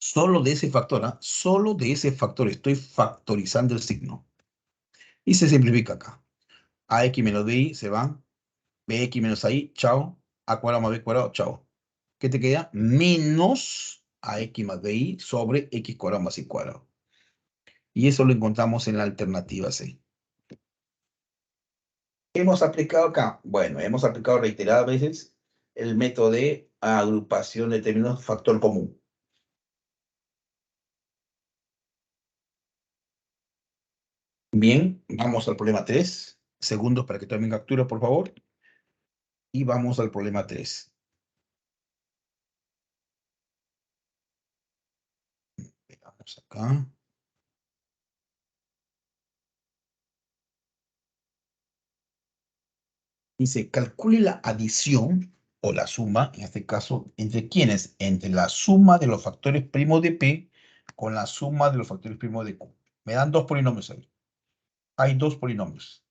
Solo de ese factor, solo de ese factor estoy factorizando el signo. Y se simplifica acá. AX menos BI se van. BX menos AI, chao. A cuadrado más B cuadrado, chao. ¿Qué te queda? Menos AX más BI sobre X cuadrado más Y cuadrado. Y eso lo encontramos en la alternativa C. ¿Hemos aplicado acá? Bueno, hemos aplicado reiteradas veces el método de agrupación de términos factor común. Bien, vamos al problema 3. Segundos para que tomen captura, por favor. Y vamos al problema 3. Veamos acá. Dice, calcule la adición o la suma, en este caso, ¿entre quiénes? Entre la suma de los factores primos de P con la suma de los factores primos de Q. Me dan dos polinomios ahí. Hay dos polinomios.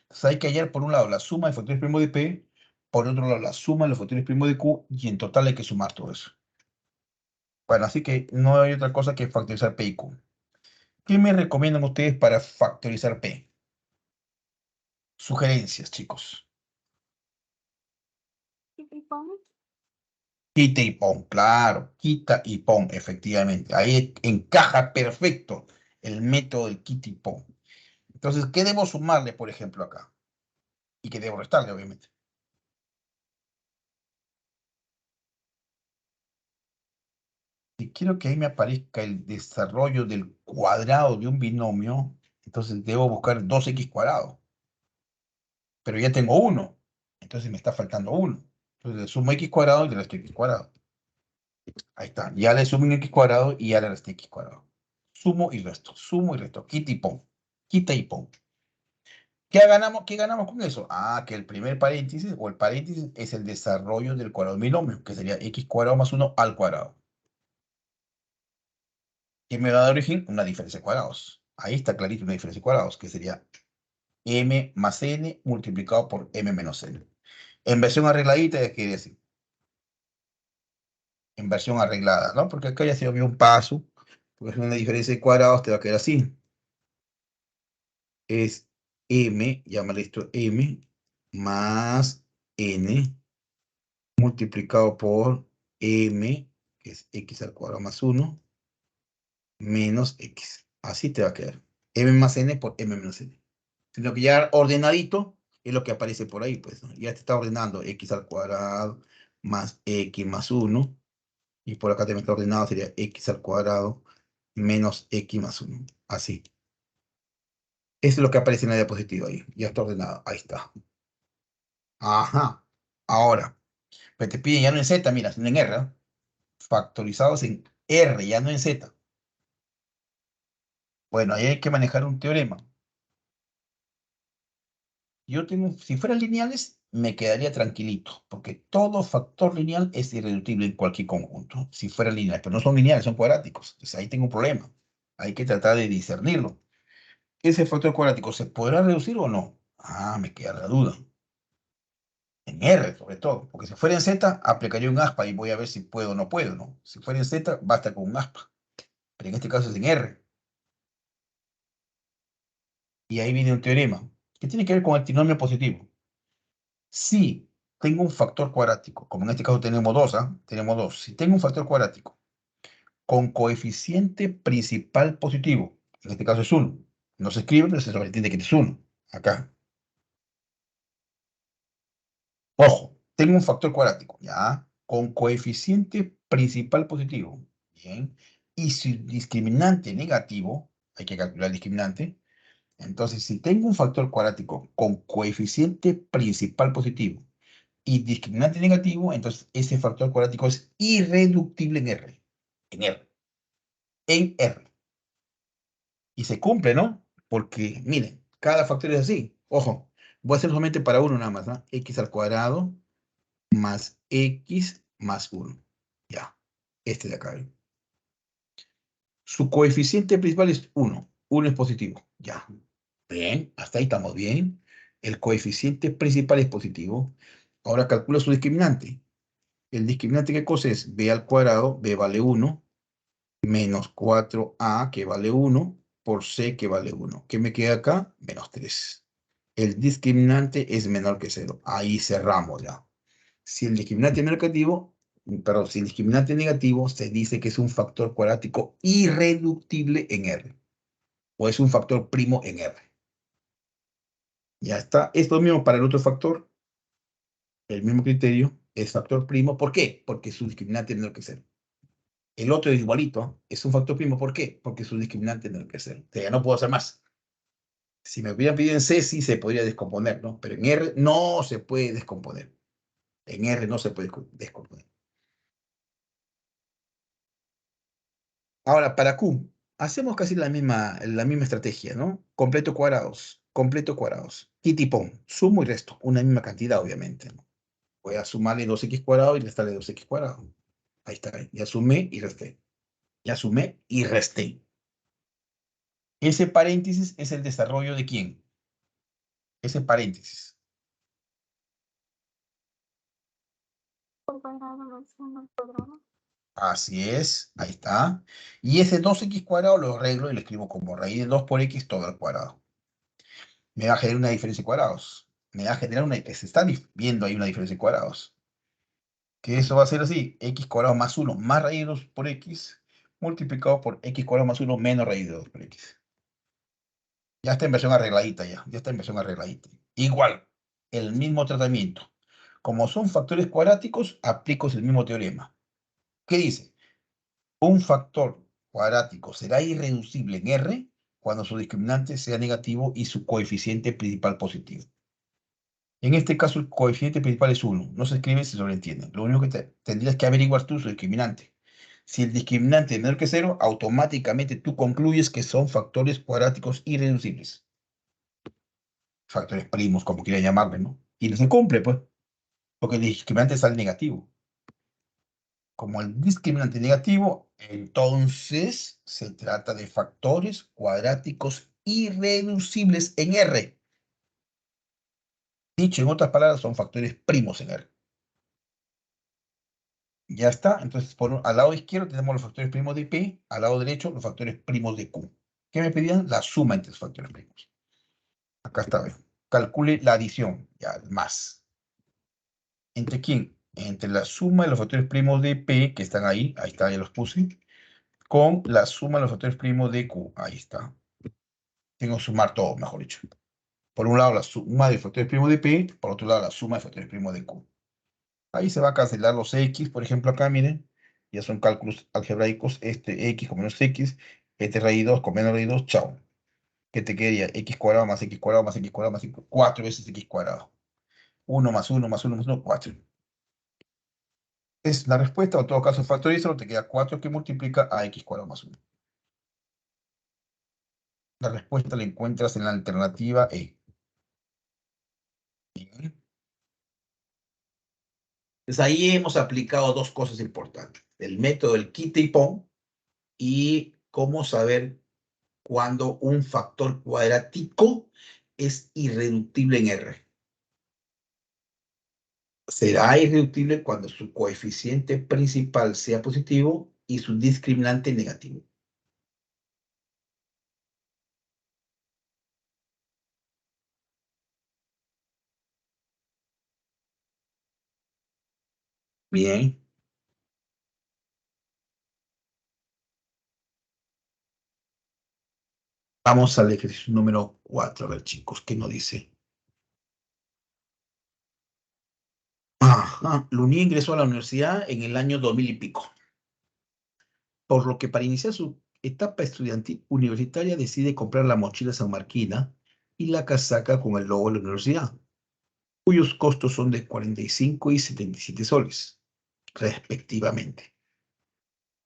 Entonces hay que hallar por un lado la suma de factores primos de P, por otro lado la suma de los factores primos de Q, y en total hay que sumar todo eso. Bueno, así que no hay otra cosa que factorizar P y Q. ¿Qué me recomiendan ustedes para factorizar P? Sugerencias, chicos. Y pon Quita y pon, claro, quita y pon, efectivamente. Ahí encaja perfecto el método del quita y pon. Entonces, ¿qué debo sumarle, por ejemplo, acá? Y qué debo restarle, obviamente. Si quiero que ahí me aparezca el desarrollo del cuadrado de un binomio, entonces debo buscar 2x². Pero ya tengo 1. Entonces me está faltando 1. Entonces le sumo x² y le resto x². Ahí está. Ya le sumo un x² y ya le resté x². Sumo y resto. Quita y pon. Quita y pon. Qué ganamos con eso? Ah, que el primer paréntesis o el paréntesis es el desarrollo del cuadrado del binomio, que sería x² más 1 al cuadrado. ¿Qué me va a dar origen? Una diferencia de cuadrados. Ahí está clarito una diferencia de cuadrados, que sería m más n multiplicado por m menos n. En versión arregladita, ya quiere decir, en versión arreglada, ¿no? Porque acá ya se vio un paso, porque es una diferencia de cuadrados, te va a quedar así. Es m, llámale esto m, más n multiplicado por m, que es x² más 1, menos x. Así te va a quedar. M más n por m menos n. Sino que ya ordenadito es lo que aparece por ahí, pues, ¿no? Ya te está ordenando x² más x más 1. Y por acá también está ordenado, sería x² menos x más 1. Así. Eso es lo que aparece en la diapositiva ahí. Ya está ordenado. Ahí está. Ajá. Ahora, pues te piden ya no en Z, mira, sino en R, ¿no? Factorizados en R, ya no en Z. Bueno, ahí hay que manejar un teorema. Yo tengo, si fueran lineales, me quedaría tranquilito, porque todo factor lineal es irreductible en cualquier conjunto, si fueran lineales, pero no son lineales, son cuadráticos. Entonces ahí tengo un problema. Hay que tratar de discernirlo. ¿Ese factor cuadrático se podrá reducir o no? Ah, me queda la duda. En R, sobre todo, porque si fuera en Z, aplicaría un aspa y voy a ver si puedo o no puedo, ¿no? Si fuera en Z, basta con un aspa. Pero en este caso es en R. Y ahí viene un teorema que tiene que ver con el trinomio positivo. Si tengo un factor cuadrático, como en este caso tenemos dos, ¿ah? Tenemos dos. Si tengo un factor cuadrático con coeficiente principal positivo, en este caso es 1. No se escribe, pero se sobreentiende que es 1. Acá. Ojo, tengo un factor cuadrático, ¿ya? Con coeficiente principal positivo. Bien. Y su discriminante negativo, hay que calcular el discriminante. Entonces, si tengo un factor cuadrático con coeficiente principal positivo y discriminante negativo, entonces ese factor cuadrático es irreductible en R. En R. En R. Y se cumple, ¿no? Porque, miren, cada factor es así. Ojo, voy a hacer solamente para uno nada más, ¿no? X² más X más 1. Ya. Este de acá. ¿Eh? Su coeficiente principal es 1. 1 es positivo. Ya. Bien, hasta ahí estamos bien. El coeficiente principal es positivo. Ahora calcula su discriminante. El discriminante, ¿qué cosa es? B al cuadrado, B vale 1, menos 4A, que vale 1, por C, que vale 1. ¿Qué me queda acá? Menos 3. El discriminante es menor que 0. Ahí cerramos ya. Si el discriminante es negativo, perdón, si el discriminante es negativo, se dice que es un factor cuadrático irreductible en R. O es un factor primo en R. Ya está. Es lo mismo para el otro factor. El mismo criterio. Es factor primo. ¿Por qué? Porque su discriminante es menor que 0. El otro es igualito, es un factor primo. ¿Por qué? Porque su discriminante es menor que 0. O sea, ya no puedo hacer más. Si me hubieran pedido en C, sí se podría descomponer, ¿no? Pero en R no se puede descomponer. En R no se puede descomponer. Ahora, para Q, hacemos casi la misma estrategia, ¿no? Completo cuadrados. Y tipón, sumo y resto, una misma cantidad, obviamente, ¿no? Voy a sumarle 2x cuadrado y restarle 2x cuadrado. Ahí está, ya sumé y resté. Ya sumé y resté. Ese paréntesis es el desarrollo de ¿quién? Ese paréntesis. Por cuadrado más 1 al cuadrado. Así es, ahí está. Y ese 2x cuadrado lo arreglo y lo escribo como raíz de 2 por x todo al cuadrado. Me va a generar una diferencia de cuadrados. Me va a generar una... Se está viendo ahí una diferencia de cuadrados. Que eso va a ser así, x cuadrado más 1 más raíz de 2 por x multiplicado por x cuadrado más 1 menos raíz de 2 por x. Ya está en versión arregladita ya está en versión arregladita. Igual, el mismo tratamiento. Como son factores cuadráticos, aplico el mismo teorema. ¿Qué dice? Un factor cuadrático será irreducible en R cuando su discriminante sea negativo y su coeficiente principal positivo. En este caso, el coeficiente principal es 1. No se escribe, se sobreentiende. Lo único que tendrías que averiguar tú es su discriminante. Si el discriminante es menor que 0, automáticamente tú concluyes que son factores cuadráticos irreducibles. Factores primos, como quieran llamarle, ¿no? Y no se cumple, pues, porque el discriminante sale negativo. Como el discriminante es negativo, entonces se trata de factores cuadráticos irreducibles en R. Dicho en otras palabras, son factores primos en R. Ya está. Entonces, al lado izquierdo tenemos los factores primos de P, al lado derecho los factores primos de Q. ¿Qué me pedían? La suma entre los factores primos. Acá está, ¿ves? Calcule la adición, ya, el más. ¿Entre quién? Entre la suma de los factores primos de P, que están ahí está, ya los puse, con la suma de los factores primos de Q. Ahí está. Tengo que sumar todo, mejor dicho. Por un lado, la suma de factores primos de P, por otro lado, la suma de factores primos de Q. Ahí se va a cancelar los X, por ejemplo, acá, miren, ya son cálculos algebraicos, este X con menos X, este raíz 2 con menos raíz 2, chao. ¿Qué te quedaría? X cuadrado más X cuadrado más X cuadrado más X, 4 veces X cuadrado. 1 más 1 más 1 más 1, 4. Es la respuesta, o en todo caso factorízalo, te queda 4 que multiplica a X cuadrado más 1. La respuesta la encuentras en la alternativa E. Bien. Entonces ahí hemos aplicado dos cosas importantes. El método del quita y pon y cómo saber cuando un factor cuadrático es irreductible en R. Será irreductible cuando su coeficiente principal sea positivo y su discriminante negativo. Bien. Vamos al ejercicio número 4. A ver, chicos, ¿qué nos dice? Ajá. Luní ingresó a la universidad en el año 2000 y pico. Por lo que para iniciar su etapa estudiantil universitaria decide comprar la mochila sanmarquina y la casaca con el logo de la universidad, cuyos costos son de 45 y 77 soles, respectivamente.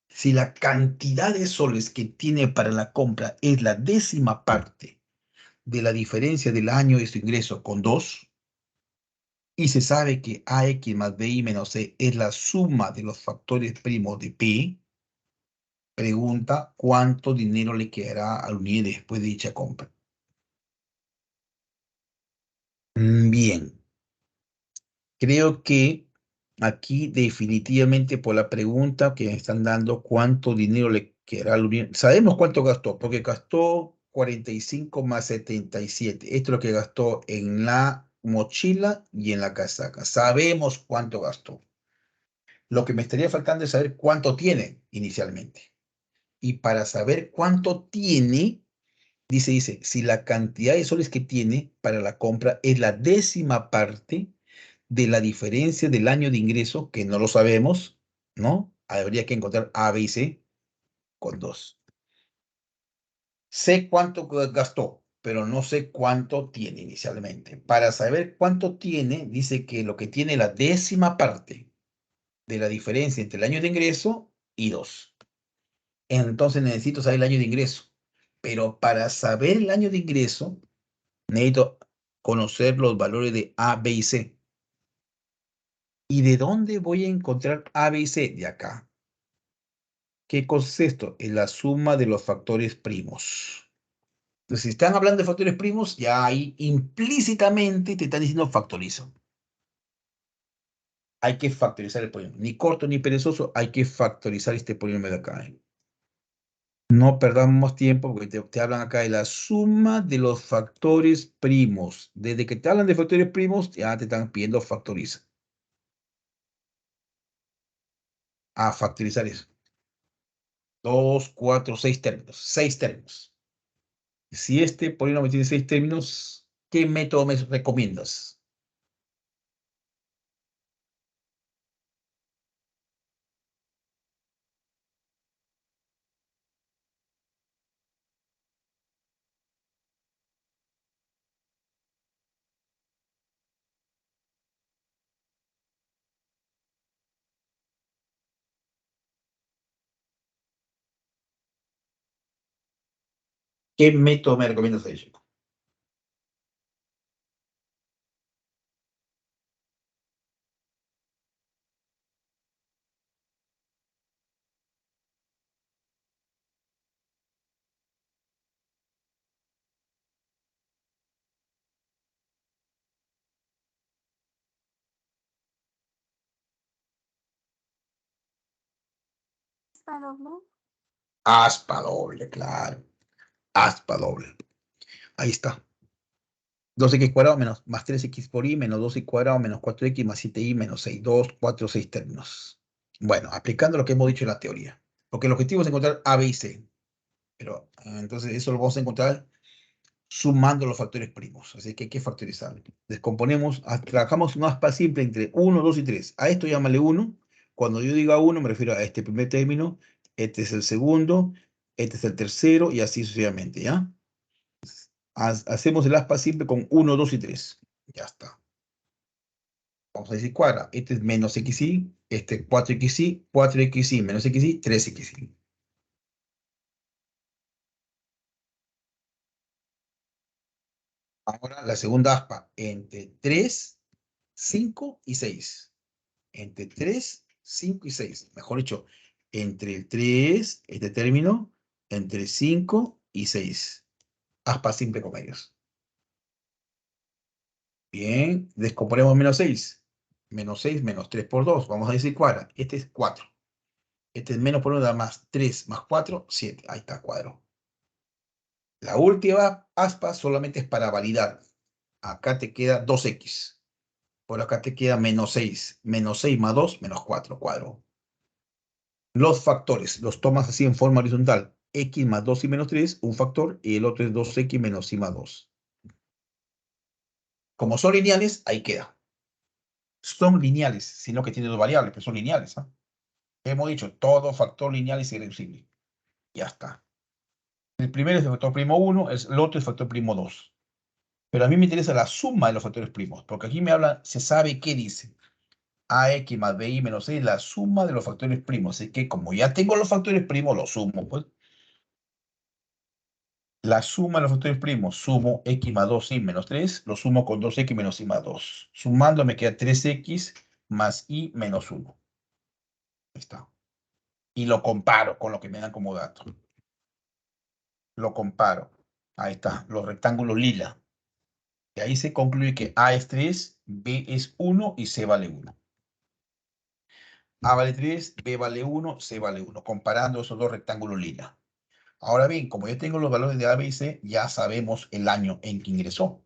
Si la cantidad de soles que tiene para la compra es la décima parte de la diferencia del año de su ingreso con 2, y se sabe que AX más BI menos C es la suma de los factores primos de P, pregunta cuánto dinero le quedará al unir después de dicha compra. Bien, creo que aquí definitivamente por la pregunta que me están dando, cuánto dinero le quedará al unir. Sabemos cuánto gastó, porque gastó 45 más 77. Esto es lo que gastó en la mochila y en la casaca. Sabemos cuánto gastó. Lo que me estaría faltando es saber cuánto tiene inicialmente. Y para saber cuánto tiene, dice, si la cantidad de soles que tiene para la compra es la décima parte de la diferencia del año de ingreso, que no lo sabemos, ¿no? Habría que encontrar A, B y C con 2. Sé cuánto gastó. pero no sé cuánto tiene inicialmente. Para saber cuánto tiene, dice que lo que tiene la décima parte de la diferencia entre el año de ingreso y 2. Entonces necesito saber el año de ingreso. Pero para saber el año de ingreso, necesito conocer los valores de A, B y C. ¿Y de dónde voy a encontrar A, B y C? De acá. ¿Qué cosa es esto? Es la suma de los factores primos. Entonces, si están hablando de factores primos, ya ahí implícitamente te están diciendo factoriza. Hay que factorizar el polinomio. Ni corto ni perezoso, hay que factorizar este polinomio de acá. No perdamos tiempo porque te hablan acá de la suma de los factores primos. Desde que te hablan de factores primos, ya te están pidiendo factoriza. A factorizar eso. 2, 4, 6 términos. 6 términos. Si este polinomio tiene 6 términos, ¿qué método me recomiendas? ¿Qué método me recomiendas de ello? ¿Está doble? Aspa doble, claro. Aspa doble. Ahí está. 2x cuadrado menos más 3x por y menos 2y cuadrado menos 4x más 7y menos 6. 2, 4, 6 términos. Bueno, aplicando lo que hemos dicho en la teoría. Porque el objetivo es encontrar A, B y C. Pero entonces eso lo vamos a encontrar sumando los factores primos. Así que hay que factorizar. Descomponemos, trabajamos un aspa simple entre 1, 2 y 3. A esto llámale 1. Cuando yo diga 1 me refiero a este primer término. Este es el segundo. Este es el tercero y así sucesivamente, ¿ya? Hacemos el aspa simple con 1, 2 y 3. Ya está. Vamos a decir cuadra. Este es menos xy, este es 4xy, 4xy menos xy, 3xy. Ahora la segunda aspa entre 3, 5 y 6. Entre 3, 5 y 6. Mejor dicho, entre el 3, este término, entre 5 y 6. Aspa simple con ellos. Bien, descomponemos menos 6. Menos 6 menos 3 por 2. Vamos a decir cuadra. Este es 4. Este es menos por 1 da más 3 más 4, 7. Ahí está, cuadro. La última aspa solamente es para validar. Acá te queda 2x. Por acá te queda menos 6. Menos 6 más 2, menos 4, cuadro. Los factores los tomas así en forma horizontal. X más 2 y menos 3, un factor, y el otro es 2x menos y más 2. Como son lineales, ahí queda. Son lineales, sino que tiene dos variables, pero son lineales. ¿Ah? Hemos dicho, todo factor lineal es irreducible. Ya está. El primero es el factor primo 1, el otro es el factor primo 2. Pero a mí me interesa la suma de los factores primos, porque aquí me habla, se sabe qué dice. AX más BI menos C es la suma de los factores primos. Así que como ya tengo los factores primos, los sumo. Pues la suma de los factores primos, sumo x más 2y menos 3, lo sumo con 2x menos y más 2. Sumando me queda 3x más y menos 1. Ahí está. Y lo comparo con lo que me dan como dato. Lo comparo. Ahí está, los rectángulos lila. Y ahí se concluye que A es 3, B es 1 y C vale 1. A vale 3, B vale 1, C vale 1. Comparando esos dos rectángulos lila. Ahora bien, como ya tengo los valores de A, B y C, ya sabemos el año en que ingresó.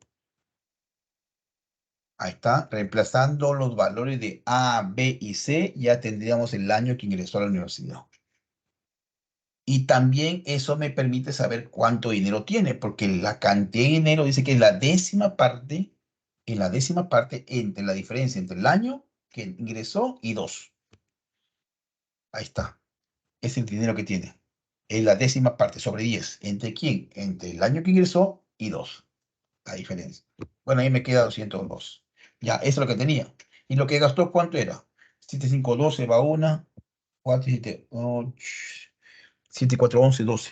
Ahí está, reemplazando los valores de A, B y C, ya tendríamos el año que ingresó a la universidad. Y también eso me permite saber cuánto dinero tiene, porque la cantidad de dinero dice que es la décima parte, en la décima parte entre la diferencia entre el año que ingresó y 2. Ahí está, es el dinero que tiene. Es la décima parte sobre 10. ¿Entre quién? Entre el año que ingresó y 2. La diferencia. Bueno, ahí me queda 202. Ya, eso es lo que tenía. ¿Y lo que gastó cuánto era? 7, 5, 12 va una. 4, 7, 8, 7, 4, 11, 12.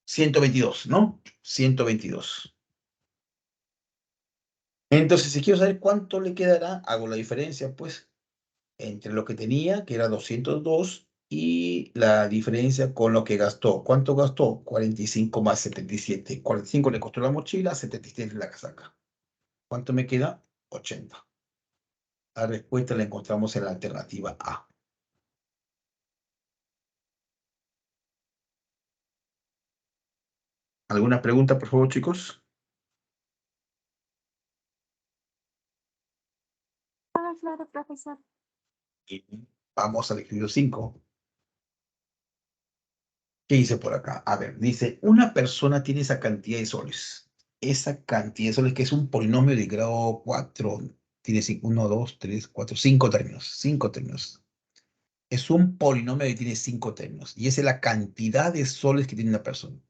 122, ¿no? 122. Entonces, si quiero saber cuánto le quedará, hago la diferencia, pues, entre lo que tenía, que era 202, y la diferencia con lo que gastó. ¿Cuánto gastó? 45 más 77. 45 le costó la mochila, 77 la casaca. ¿Cuánto me queda? 80. La respuesta la encontramos en la alternativa A. ¿Alguna pregunta, por favor, chicos? Ah, claro, profesor. Y vamos al ejercicio 5. ¿Qué dice por acá? A ver, dice, una persona tiene esa cantidad de soles. Esa cantidad de soles que es un polinomio de grado 4. Tiene 1, 2, 3, 4, 5 términos. 5 términos. Es un polinomio que tiene 5 términos. Y esa es la cantidad de soles que tiene una persona.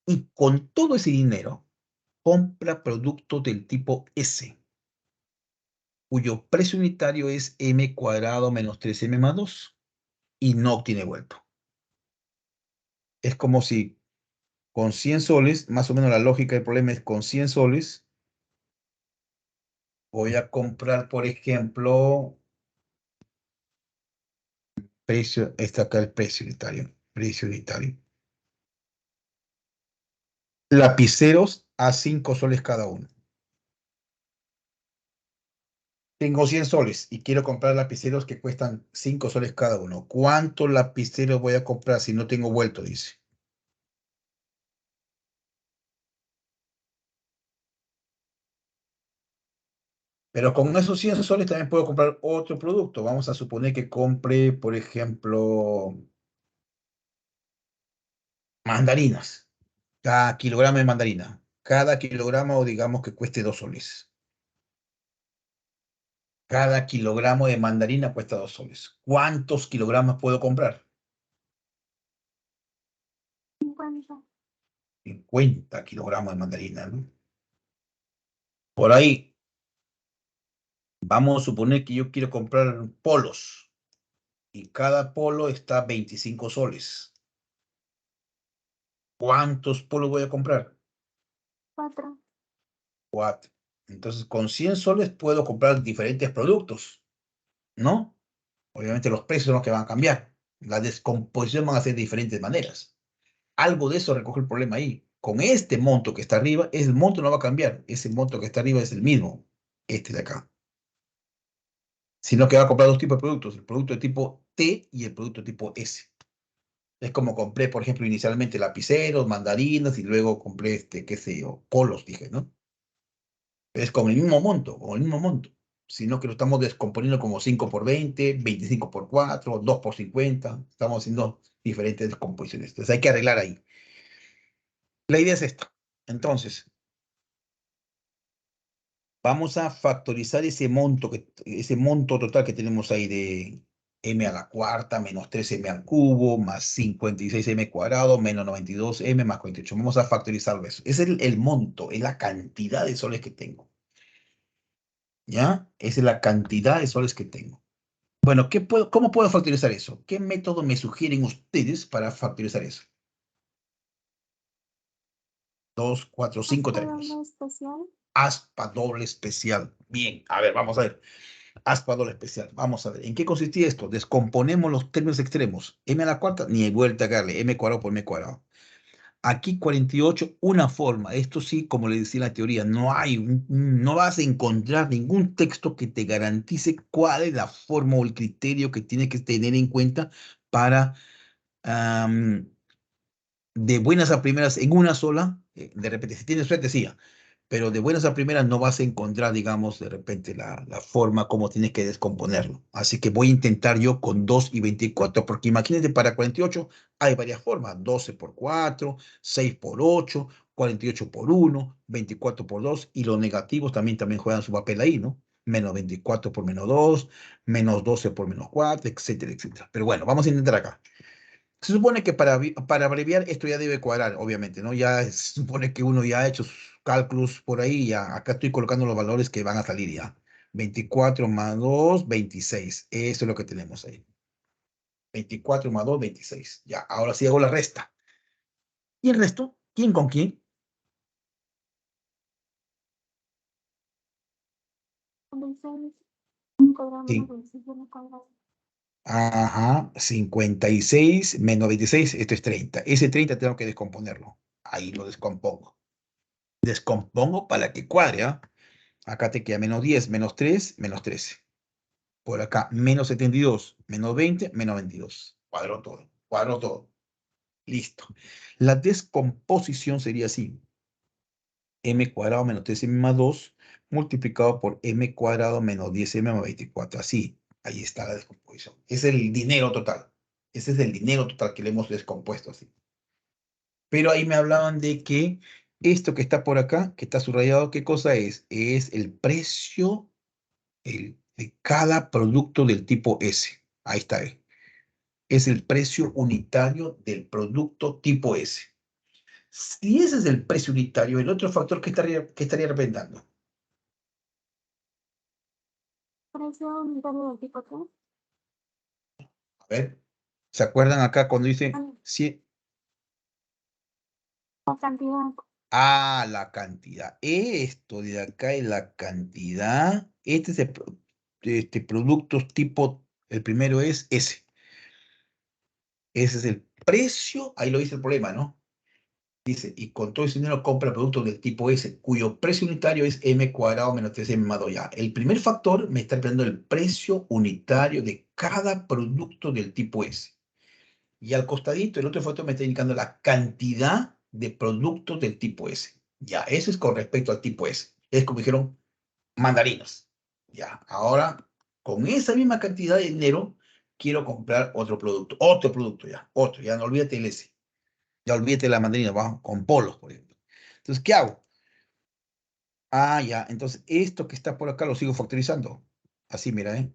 Y con todo ese dinero, compra productos del tipo S, cuyo precio unitario es m cuadrado menos 3m más 2, y no obtiene vuelto. Es como si con 100 soles, más o menos la lógica del problema es con 100 soles, voy a comprar, por ejemplo, precio, está acá el precio unitario. Lapiceros a 5 soles cada uno. Tengo 100 soles y quiero comprar lapiceros que cuestan 5 soles cada uno. ¿Cuántos lapiceros voy a comprar si no tengo vuelto? Dice. Pero con esos 100 soles también puedo comprar otro producto. Vamos a suponer que compre, por ejemplo, mandarinas. Cada kilogramo de mandarina. Cada kilogramo, digamos que cueste 2 soles. Cada kilogramo de mandarina cuesta 2 soles. ¿Cuántos kilogramos puedo comprar? 50. 50 kilogramos de mandarina, ¿no? Por ahí, vamos a suponer que yo quiero comprar polos. Y cada polo está 25 soles. ¿Cuántos polos voy a comprar? 4. 4. Entonces, con 100 soles puedo comprar diferentes productos, ¿no? Obviamente los precios son los que van a cambiar. La descomposición van a ser de diferentes maneras. Algo de eso recoge el problema ahí. Con este monto que está arriba, el monto no va a cambiar. Ese monto que está arriba es el mismo, este de acá. Sino que va a comprar dos tipos de productos, el producto de tipo T y el producto de tipo S. Es como compré, por ejemplo, inicialmente lapiceros, mandarinas y luego compré, qué sé yo, polos, dije, ¿no? Es con el mismo monto, con el mismo monto. Sino que lo estamos descomponiendo como 5 por 20, 25 por 4, 2 por 50. Estamos haciendo diferentes descomposiciones. Entonces hay que arreglar ahí. La idea es esta. Entonces, vamos a factorizar ese monto total que tenemos ahí de m a la cuarta menos 3m al cubo más 56m cuadrado menos 92m más 48. Vamos a factorizarlo eso. Es el monto, es la cantidad de soles que tengo. ¿Ya? Esa es la cantidad de soles que tengo. Bueno, ¿cómo puedo factorizar eso? ¿Qué método me sugieren ustedes para factorizar eso? 2, 4, 5 ¿Hasta términos. doble especial? Aspa doble especial. Bien, a ver, vamos a ver. Aspa doble especial. Vamos a ver. ¿En qué consistía esto? Descomponemos los términos extremos. M a la cuarta, ni hay vuelta a darle. M cuadrado por M cuadrado. Aquí 48, una forma. Esto sí, como le decía en la teoría, no vas a encontrar ningún texto que te garantice cuál es la forma o el criterio que tienes que tener en cuenta para de buenas a primeras en una sola, de repente, si tienes suerte, sí, pero de buenas a primeras no vas a encontrar, digamos, de repente la forma como tienes que descomponerlo. Así que voy a intentar yo con 2 y 24, porque imagínate, para 48 hay varias formas: 12 por 4, 6 por 8, 48 por 1, 24 por 2, y los negativos también juegan su papel ahí, ¿no? Menos 24 por menos 2, menos 12 por menos 4, etcétera, etcétera. Pero bueno, vamos a intentar acá. Se supone que para abreviar esto ya debe cuadrar, obviamente, ¿no? Ya se supone que uno ya ha hecho sus cálculos por ahí, ya acá estoy colocando los valores que van a salir ya. 24 más 2, 26. Eso es lo que tenemos ahí. 24 más 2, 26. Ya, ahora sí hago la resta. ¿Y el resto? ¿Quién con quién? Sí. Ajá, 56 menos 26, esto es 30. Ese 30 tengo que descomponerlo. Ahí lo descompongo. Descompongo para que cuadre, ¿ah? Acá te queda menos 10, menos 3, menos 13. Por acá, menos 72, menos 20, menos 22. Cuadro todo, cuadro todo. Listo. La descomposición sería así. M cuadrado menos 3m más 2 multiplicado por m cuadrado menos 10m más 24. Así, ahí está la descomposición. Es el dinero total. Ese es el dinero total que le hemos descompuesto así. Pero ahí me hablaban de que esto que está por acá, que está subrayado, ¿qué cosa es? Es el precio de cada producto del tipo S. Ahí está. Es el precio unitario del producto tipo S. Si ese es el precio unitario, el otro factor que estaría representando. Precio unitario del tipo T. A ver, ¿se acuerdan acá cuando dice sí? La cantidad. Ah, la cantidad. Esto de acá es la cantidad. Este es productos tipo, el primero es S. Ese es el precio, ahí lo dice el problema, ¿no? Dice, y con todo ese dinero compra productos del tipo S, cuyo precio unitario es m cuadrado menos 3m más 2 ya. El primer factor me está dando el precio unitario de cada producto del tipo S. Y al costadito, el otro factor me está indicando la cantidad de productos del tipo S. Ya, eso es con respecto al tipo S. Es como dijeron, mandarinos. Ya, ahora, con esa misma cantidad de dinero, quiero comprar otro producto ya, otro, ya no olvídate el S. Ya olvídate de la mandarina, vamos con polos, por ejemplo. Entonces, ¿qué hago? Ah, ya, entonces esto que está por acá lo sigo factorizando. Así, mira, ¿eh?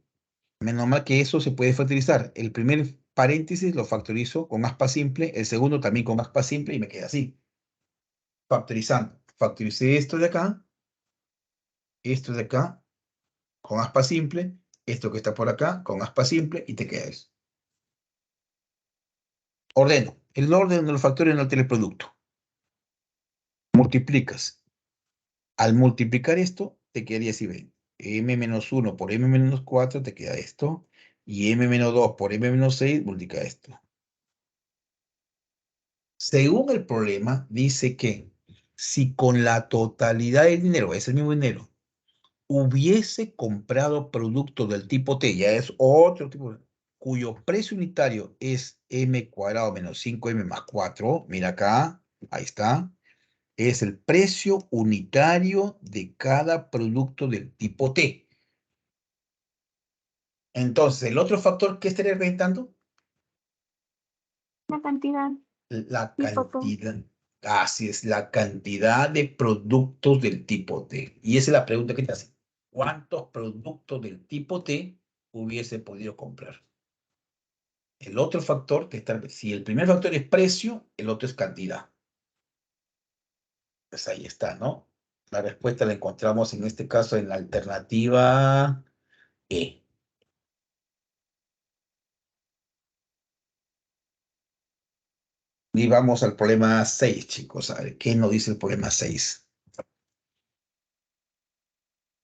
Menos mal que eso se puede factorizar. El primer paréntesis lo factorizo con aspa simple, el segundo también con aspa simple y me queda así. Factorizando. Factoricé esto de acá, con aspa simple, esto que está por acá, con aspa simple y te queda eso. Ordeno. El orden de los factores no altera el producto. Multiplicas. Al multiplicar esto, te quedaría así, ven. M menos 1 por M menos 4 te queda esto. Y M menos 2 por M menos 6 multiplica esto. Según el problema, dice que si con la totalidad del dinero, ese mismo dinero, hubiese comprado producto del tipo T, ya es otro tipo, cuyo precio unitario es M cuadrado menos 5M más 4, mira acá, ahí está, es el precio unitario de cada producto del tipo T. Entonces, el otro factor que estaría representando, La cantidad. la Tipo T. cantidad, así es, la cantidad de productos del tipo T. Y esa es la pregunta que te hace. ¿Cuántos productos del tipo T hubiese podido comprar? El otro factor que está, si el primer factor es precio, el otro es cantidad. Pues ahí está, ¿no? La respuesta la encontramos en este caso en la alternativa E. Y vamos al problema 6, chicos. A ver, ¿qué nos dice el problema 6?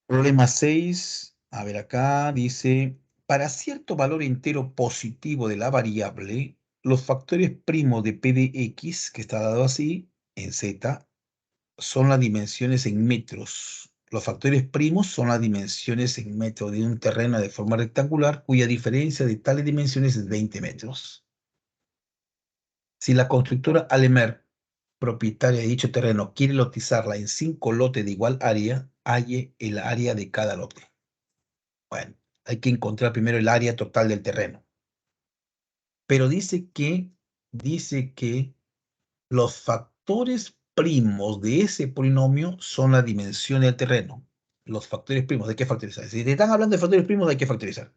Problema 6, a ver acá, dice, para cierto valor entero positivo de la variable, los factores primos de P de X, que está dado así, en Z, son las dimensiones en metros. Los factores primos son las dimensiones en metros de un terreno de forma rectangular cuya diferencia de tales dimensiones es 20 metros. Si la constructora Alemer, propietaria de dicho terreno, quiere lotizarla en 5 lotes de igual área, halle el área de cada lote. Bueno, hay que encontrar primero el área total del terreno. Pero dice que los factores primos de ese polinomio son la dimensión del terreno. Los factores primos, hay que factorizar. Si te están hablando de factores primos, hay que factorizar.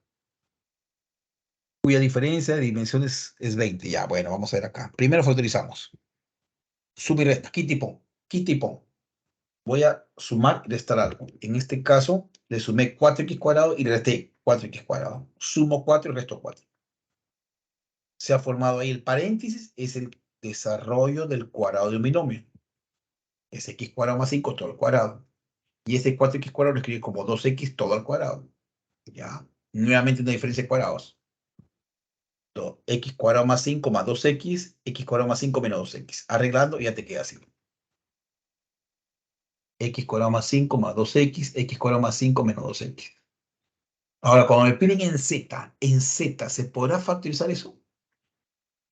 cuya diferencia de dimensiones es 20. Ya, bueno, vamos a ver acá. Primero factorizamos. Suma y resta. Quita y pon. Quita y pon. Voy a sumar y restar algo. En este caso, le sumé 4x cuadrado y le resté 4x cuadrado. Sumo 4 y resto 4. Se ha formado ahí el paréntesis, es el desarrollo del cuadrado de un binomio. Es x cuadrado más 5 todo al cuadrado. Y ese 4x cuadrado lo escribe como 2x todo al cuadrado. Ya. Nuevamente una diferencia de cuadrados. X cuadrado más 5 más 2x, x cuadrado más 5 menos 2x. Arreglando, ya te queda así. X cuadrado más 5 más 2x, x cuadrado más 5 menos 2x. Ahora, cuando me piden en Z, ¿se podrá factorizar eso?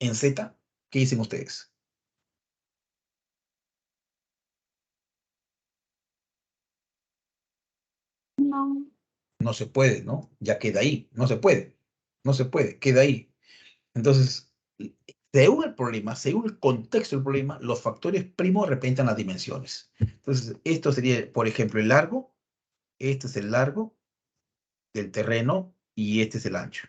En Z, ¿qué dicen ustedes? No. No se puede, ¿no? Ya queda ahí. No se puede. No se puede, queda ahí. Entonces, según el problema, según el contexto del problema, los factores primos representan las dimensiones. Entonces, esto sería, por ejemplo, el largo. Este es el largo del terreno y este es el ancho.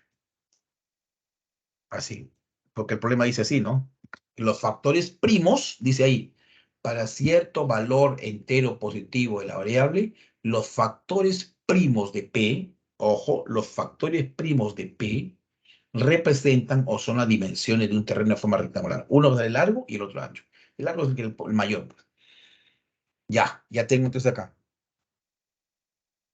Así. Porque el problema dice así, ¿no? Los factores primos, dice ahí, para cierto valor entero positivo de la variable, los factores primos de P, ojo, los factores primos de P representan o son las dimensiones de un terreno de forma rectangular. Uno es el largo y el otro ancho. El largo es el mayor. Pues. Ya tengo entonces acá.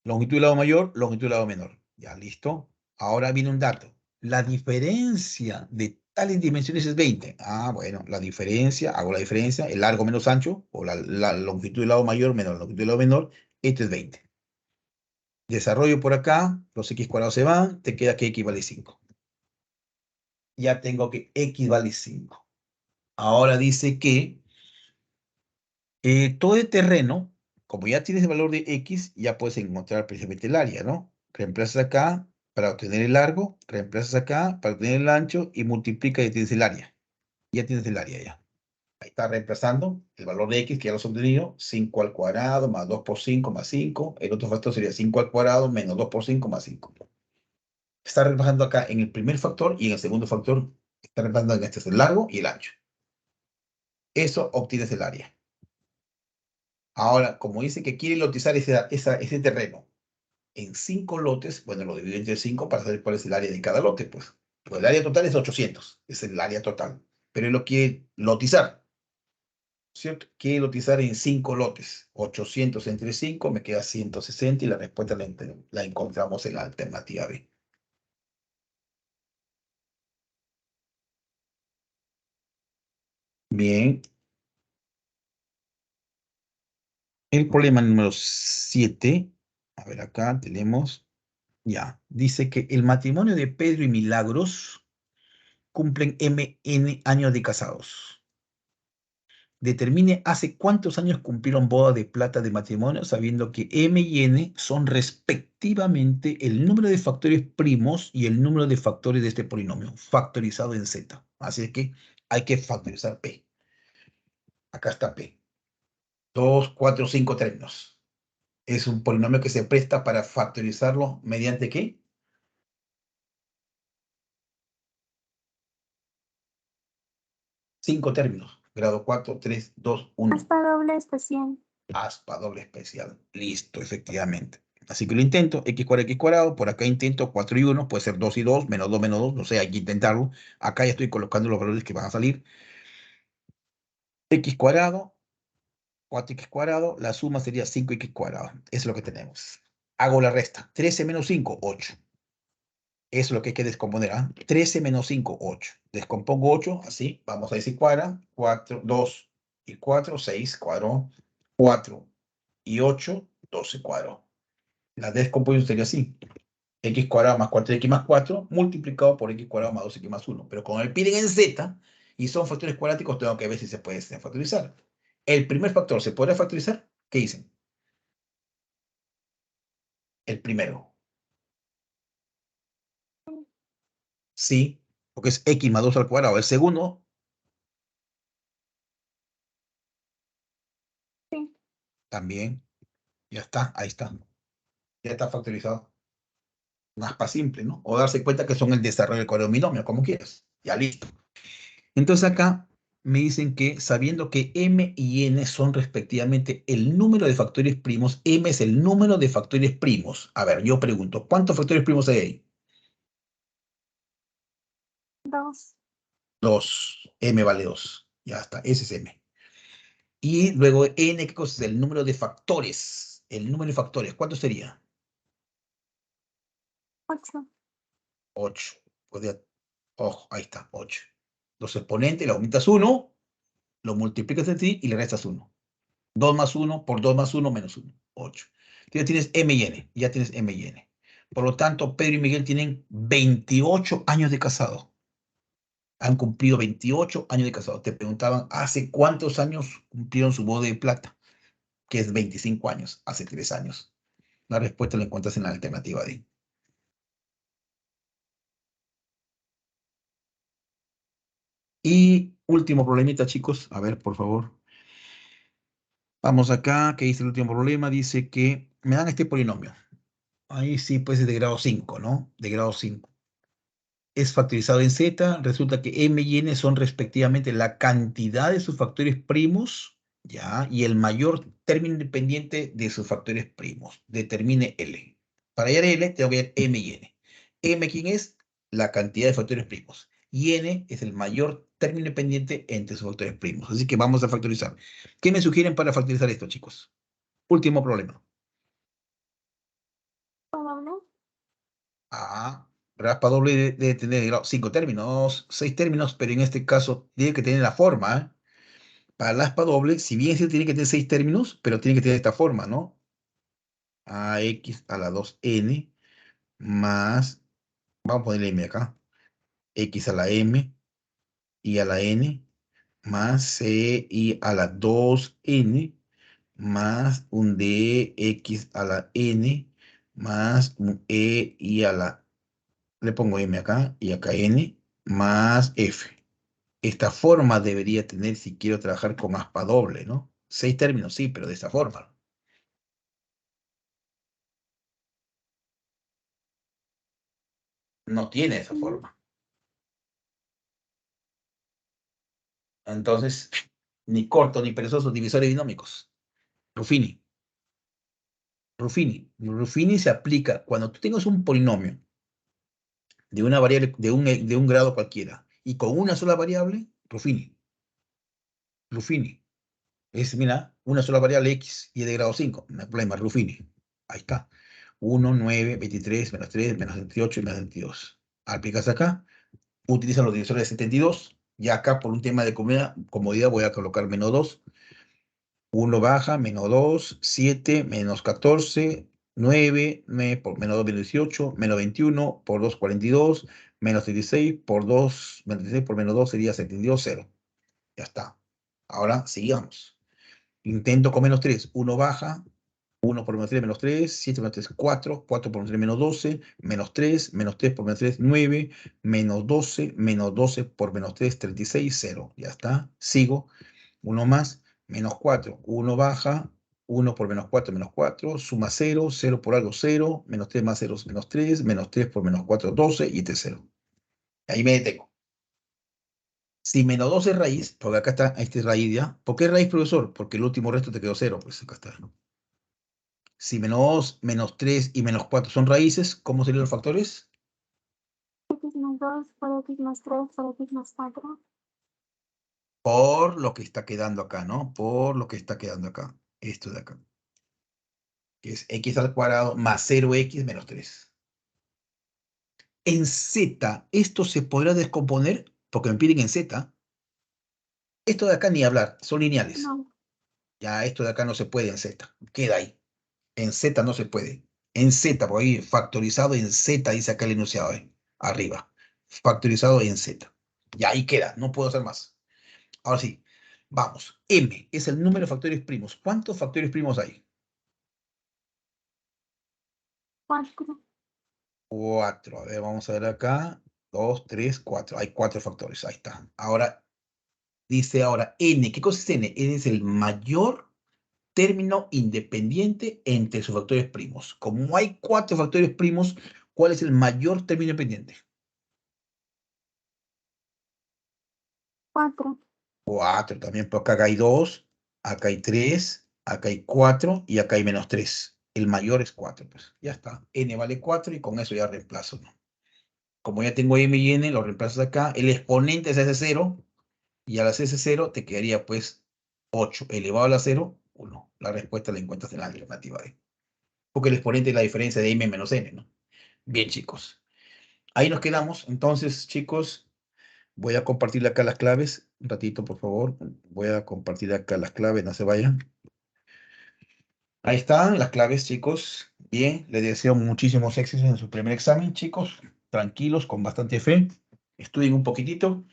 Longitud del lado mayor, longitud del lado menor. Ya, listo. Ahora viene un dato. La diferencia de tales dimensiones es 20. Ah, bueno, la diferencia, hago la diferencia, el largo menos ancho, o la longitud del lado mayor menos la longitud del lado menor, esto es 20. Desarrollo por acá, los x cuadrados se van, te queda que x vale 5. Ya tengo que x vale 5. Ahora dice que todo el terreno, como ya tienes el valor de x, ya puedes encontrar precisamente el área, ¿no? Reemplazas acá para obtener el largo, reemplazas acá para obtener el ancho y multiplica y tienes el área. Ya tienes el área ya. Ahí está reemplazando el valor de x que ya lo has obtenido, 5 al cuadrado más 2 por 5 más 5. El otro factor sería 5 al cuadrado menos 2 por 5 más 5. Está reemplazando acá en el primer factor y en el segundo factor está reemplazando en este es el largo y el ancho. Eso obtienes el área. Ahora, como dice que quiere lotizar ese terreno en 5 lotes, bueno, lo divido entre 5 para saber cuál es el área de cada lote, pues. Pues el área total es 800, es el área total. Pero él lo quiere lotizar, ¿cierto? Quiere lotizar en 5 lotes. 800 entre 5 me queda 160 y la respuesta la encontramos en la alternativa B. Bien. El problema número 7. A ver, acá tenemos. Ya. Dice que el matrimonio de Pedro y Milagros cumplen MN años de casados. Determine hace cuántos años cumplieron boda de plata de matrimonio, sabiendo que M y N son respectivamente el número de factores primos y el número de factores de este polinomio, factorizado en Z. Así que hay que factorizar P. Acá está P. 2, 4, 5 términos. Es un polinomio que se presta para factorizarlo mediante ¿qué? 5 términos. Grado 4, 3, 2, 1. Aspa doble especial. Aspa doble especial. Listo, efectivamente. Así que lo intento, x cuadrado, por acá intento 4 y 1, puede ser 2 y 2, menos 2, no sé, hay que intentarlo. Acá ya estoy colocando los valores que van a salir. X cuadrado, 4x cuadrado, la suma sería 5x cuadrado. Eso es lo que tenemos. Hago la resta. 13 menos 5, 8. Eso es lo que hay que descomponer. 13 menos 5, 8. Descompongo 8, así. Vamos a decir cuadra. 4, 2 y 4, 6 cuadro. 4 y 8, 12 cuadro. La descomposición sería así. X cuadrado más 4x más 4 multiplicado por x cuadrado más 2x más 1. Pero como me piden en Z y son factores cuadráticos, tengo que ver si se puede factorizar. El primer factor, ¿se podrá factorizar? ¿Qué dicen? El primero. Sí, porque es x más 2 al cuadrado. El segundo, Sí. también. Ya está, ahí está. Ya está factorizado. Un aspa simple, ¿no? O darse cuenta que son el desarrollo del cuadrado de binomio, como quieras. Ya listo. Entonces acá me dicen que sabiendo que m y n son respectivamente el número de factores primos, m es el número de factores primos. A ver, yo pregunto, ¿cuántos factores primos hay ahí? 2. 2. M vale 2. Ya está, ese es m. Y luego n, ¿qué cosa es? El número de factores. El número de factores, ¿cuánto sería? 8. 8. Ojo, ahí está, 8. Los exponentes, le aumentas 1, lo multiplicas entre ti y le restas 1. 2 más 1 por 2 más 1 menos 1. 8. Ya tienes m y n. Ya tienes m y n. Por lo tanto, Pedro y Miguel tienen 28 años de casado. Han cumplido 28 años de casado. Te preguntaban, ¿hace cuántos años cumplieron su boda de plata? Que es 25 años, hace 3 años. La respuesta la encuentras en la alternativa D. Y último problemita, chicos. A ver, por favor. Vamos acá. ¿Qué dice el último problema? Dice que me dan este polinomio. Ahí sí, pues es de grado 5, ¿no? De grado 5. Es factorizado en Z, resulta que M y N son respectivamente la cantidad de sus factores primos, ¿ya? Y el mayor término independiente de sus factores primos. Determine L. Para hallar L, tengo que ver M y N. M, ¿quién es? La cantidad de factores primos. Y N es el mayor término independiente entre sus factores primos. Así que vamos a factorizar. ¿Qué me sugieren para factorizar esto, chicos? Último problema. ¿Doble? Ah, raspa doble debe tener 5 términos, 6 términos, pero en este caso tiene que tener la forma, ¿eh? Para la aspa doble, si bien sí tiene que tener 6 términos, pero tiene que tener esta forma, ¿no? AX a la 2n más, vamos a ponerle m acá, x a la m y a la n más c y a la 2n más un dx a la n más un e y a la, le pongo m acá y acá n más f. Esta forma debería tener si quiero trabajar con aspa doble, ¿no? 6 términos, sí, pero de esta forma. No tiene esa Sí. forma. Entonces, ni corto ni perezoso, divisores binómicos. Ruffini. Ruffini. Ruffini se aplica cuando tú tengas un polinomio de una variable, de un grado cualquiera, y con una sola variable, Ruffini. Ruffini. Es, mira, una sola variable x y es de grado 5. No hay problema, Ruffini. Ahí está. 1, 9, 23, menos 3, menos 28 y menos 22. Aplicas acá, utiliza los divisores de 72. Ya acá, por un tema de comodidad, voy a colocar menos 2. 1 baja, menos 2, 7, menos 14, 9, 9 por menos 2, menos 18, menos 21, por 2, 42, menos 36, por 2, menos 36 por menos 2 sería 72, 0. Ya está. Ahora sigamos. Intento con menos 3. 1 baja, 1 por menos 3, menos 3, 7 menos 3, 4, 4 por menos 3, menos 12, menos 3 por menos 3, 9, menos 12 por menos 3, 36, 0. Ya está. Sigo. 1 más, menos 4. 1 baja, 1 por menos 4, suma 0, 0 por algo 0, menos 3 más 0 es menos 3 por menos 4, 12 y este es 0. Ahí me detengo. Si menos 2 es raíz, porque acá está, este es raíz ya. ¿Por qué raíz, profesor? Porque el último resto te quedó 0, pues acá está. Si menos 2, menos 3 y menos 4 son raíces, ¿cómo serían los factores? X más 2 por X más 3 por X más 4. Por lo que está quedando acá, ¿no? Por lo que está quedando acá. Esto de acá. Que es x al cuadrado más 0x menos 3. En Z, esto se podrá descomponer, porque me piden en Z. Esto de acá ni hablar, son lineales. No. Ya esto de acá no se puede en Z. Queda ahí. En Z no se puede. En Z, por ahí, factorizado en Z, dice acá el enunciado, arriba. Factorizado en Z. Ya ahí queda, no puedo hacer más. Ahora sí, vamos. M es el número de factores primos. ¿Cuántos factores primos hay? 4. 4. A ver, vamos a ver acá. 2, 3, 4. Hay 4 factores. Ahí está. Ahora, dice ahora N. ¿Qué cosa es N? N es el mayor término independiente entre sus factores primos. Como hay 4 factores primos, ¿Cuál es el mayor término pendiente? 4. 4 también, pero acá hay 2, acá hay 3, acá hay 4 y acá hay -3. El mayor es 4, pues ya está. N vale 4 y con eso ya reemplazo, ¿no? Como ya tengo M y N, lo reemplazas acá. El exponente es ese 0 y al hacer ese 0 te quedaría pues 8 elevado a la 0, 1. La respuesta la encuentras en la alternativa D. Porque el exponente es la diferencia de M menos N, ¿no? Bien, chicos. Ahí nos quedamos. Entonces, chicos, voy a compartir acá las claves. Un ratito, por favor. Voy a compartir acá las claves, no se vayan. Ahí están las claves, chicos. Bien, les deseo muchísimos éxitos en su primer examen, chicos. Tranquilos, con bastante fe. Estudien un poquitito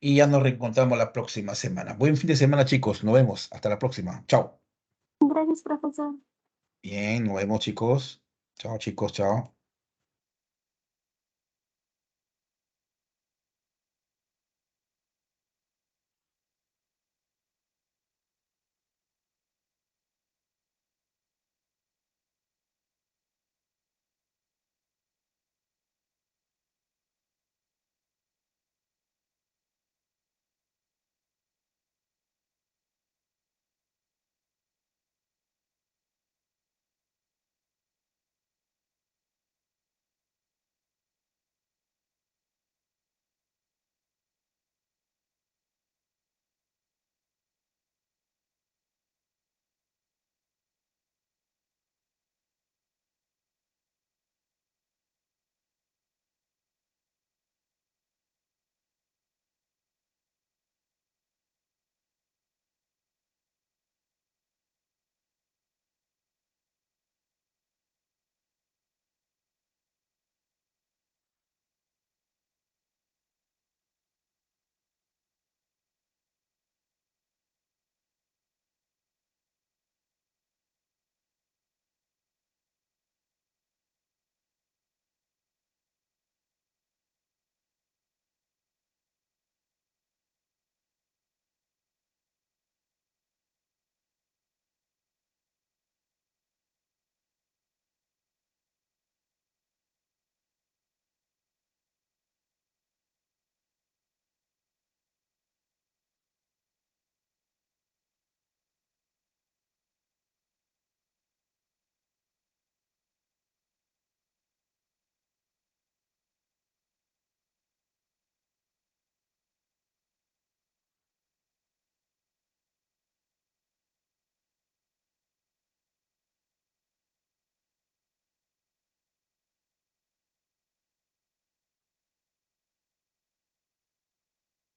y ya nos reencontramos la próxima semana. Buen fin de semana, chicos. Nos vemos. Hasta la próxima. Chao. Gracias, profesor. Bien, nos vemos, chicos. Chao, chicos. Chao.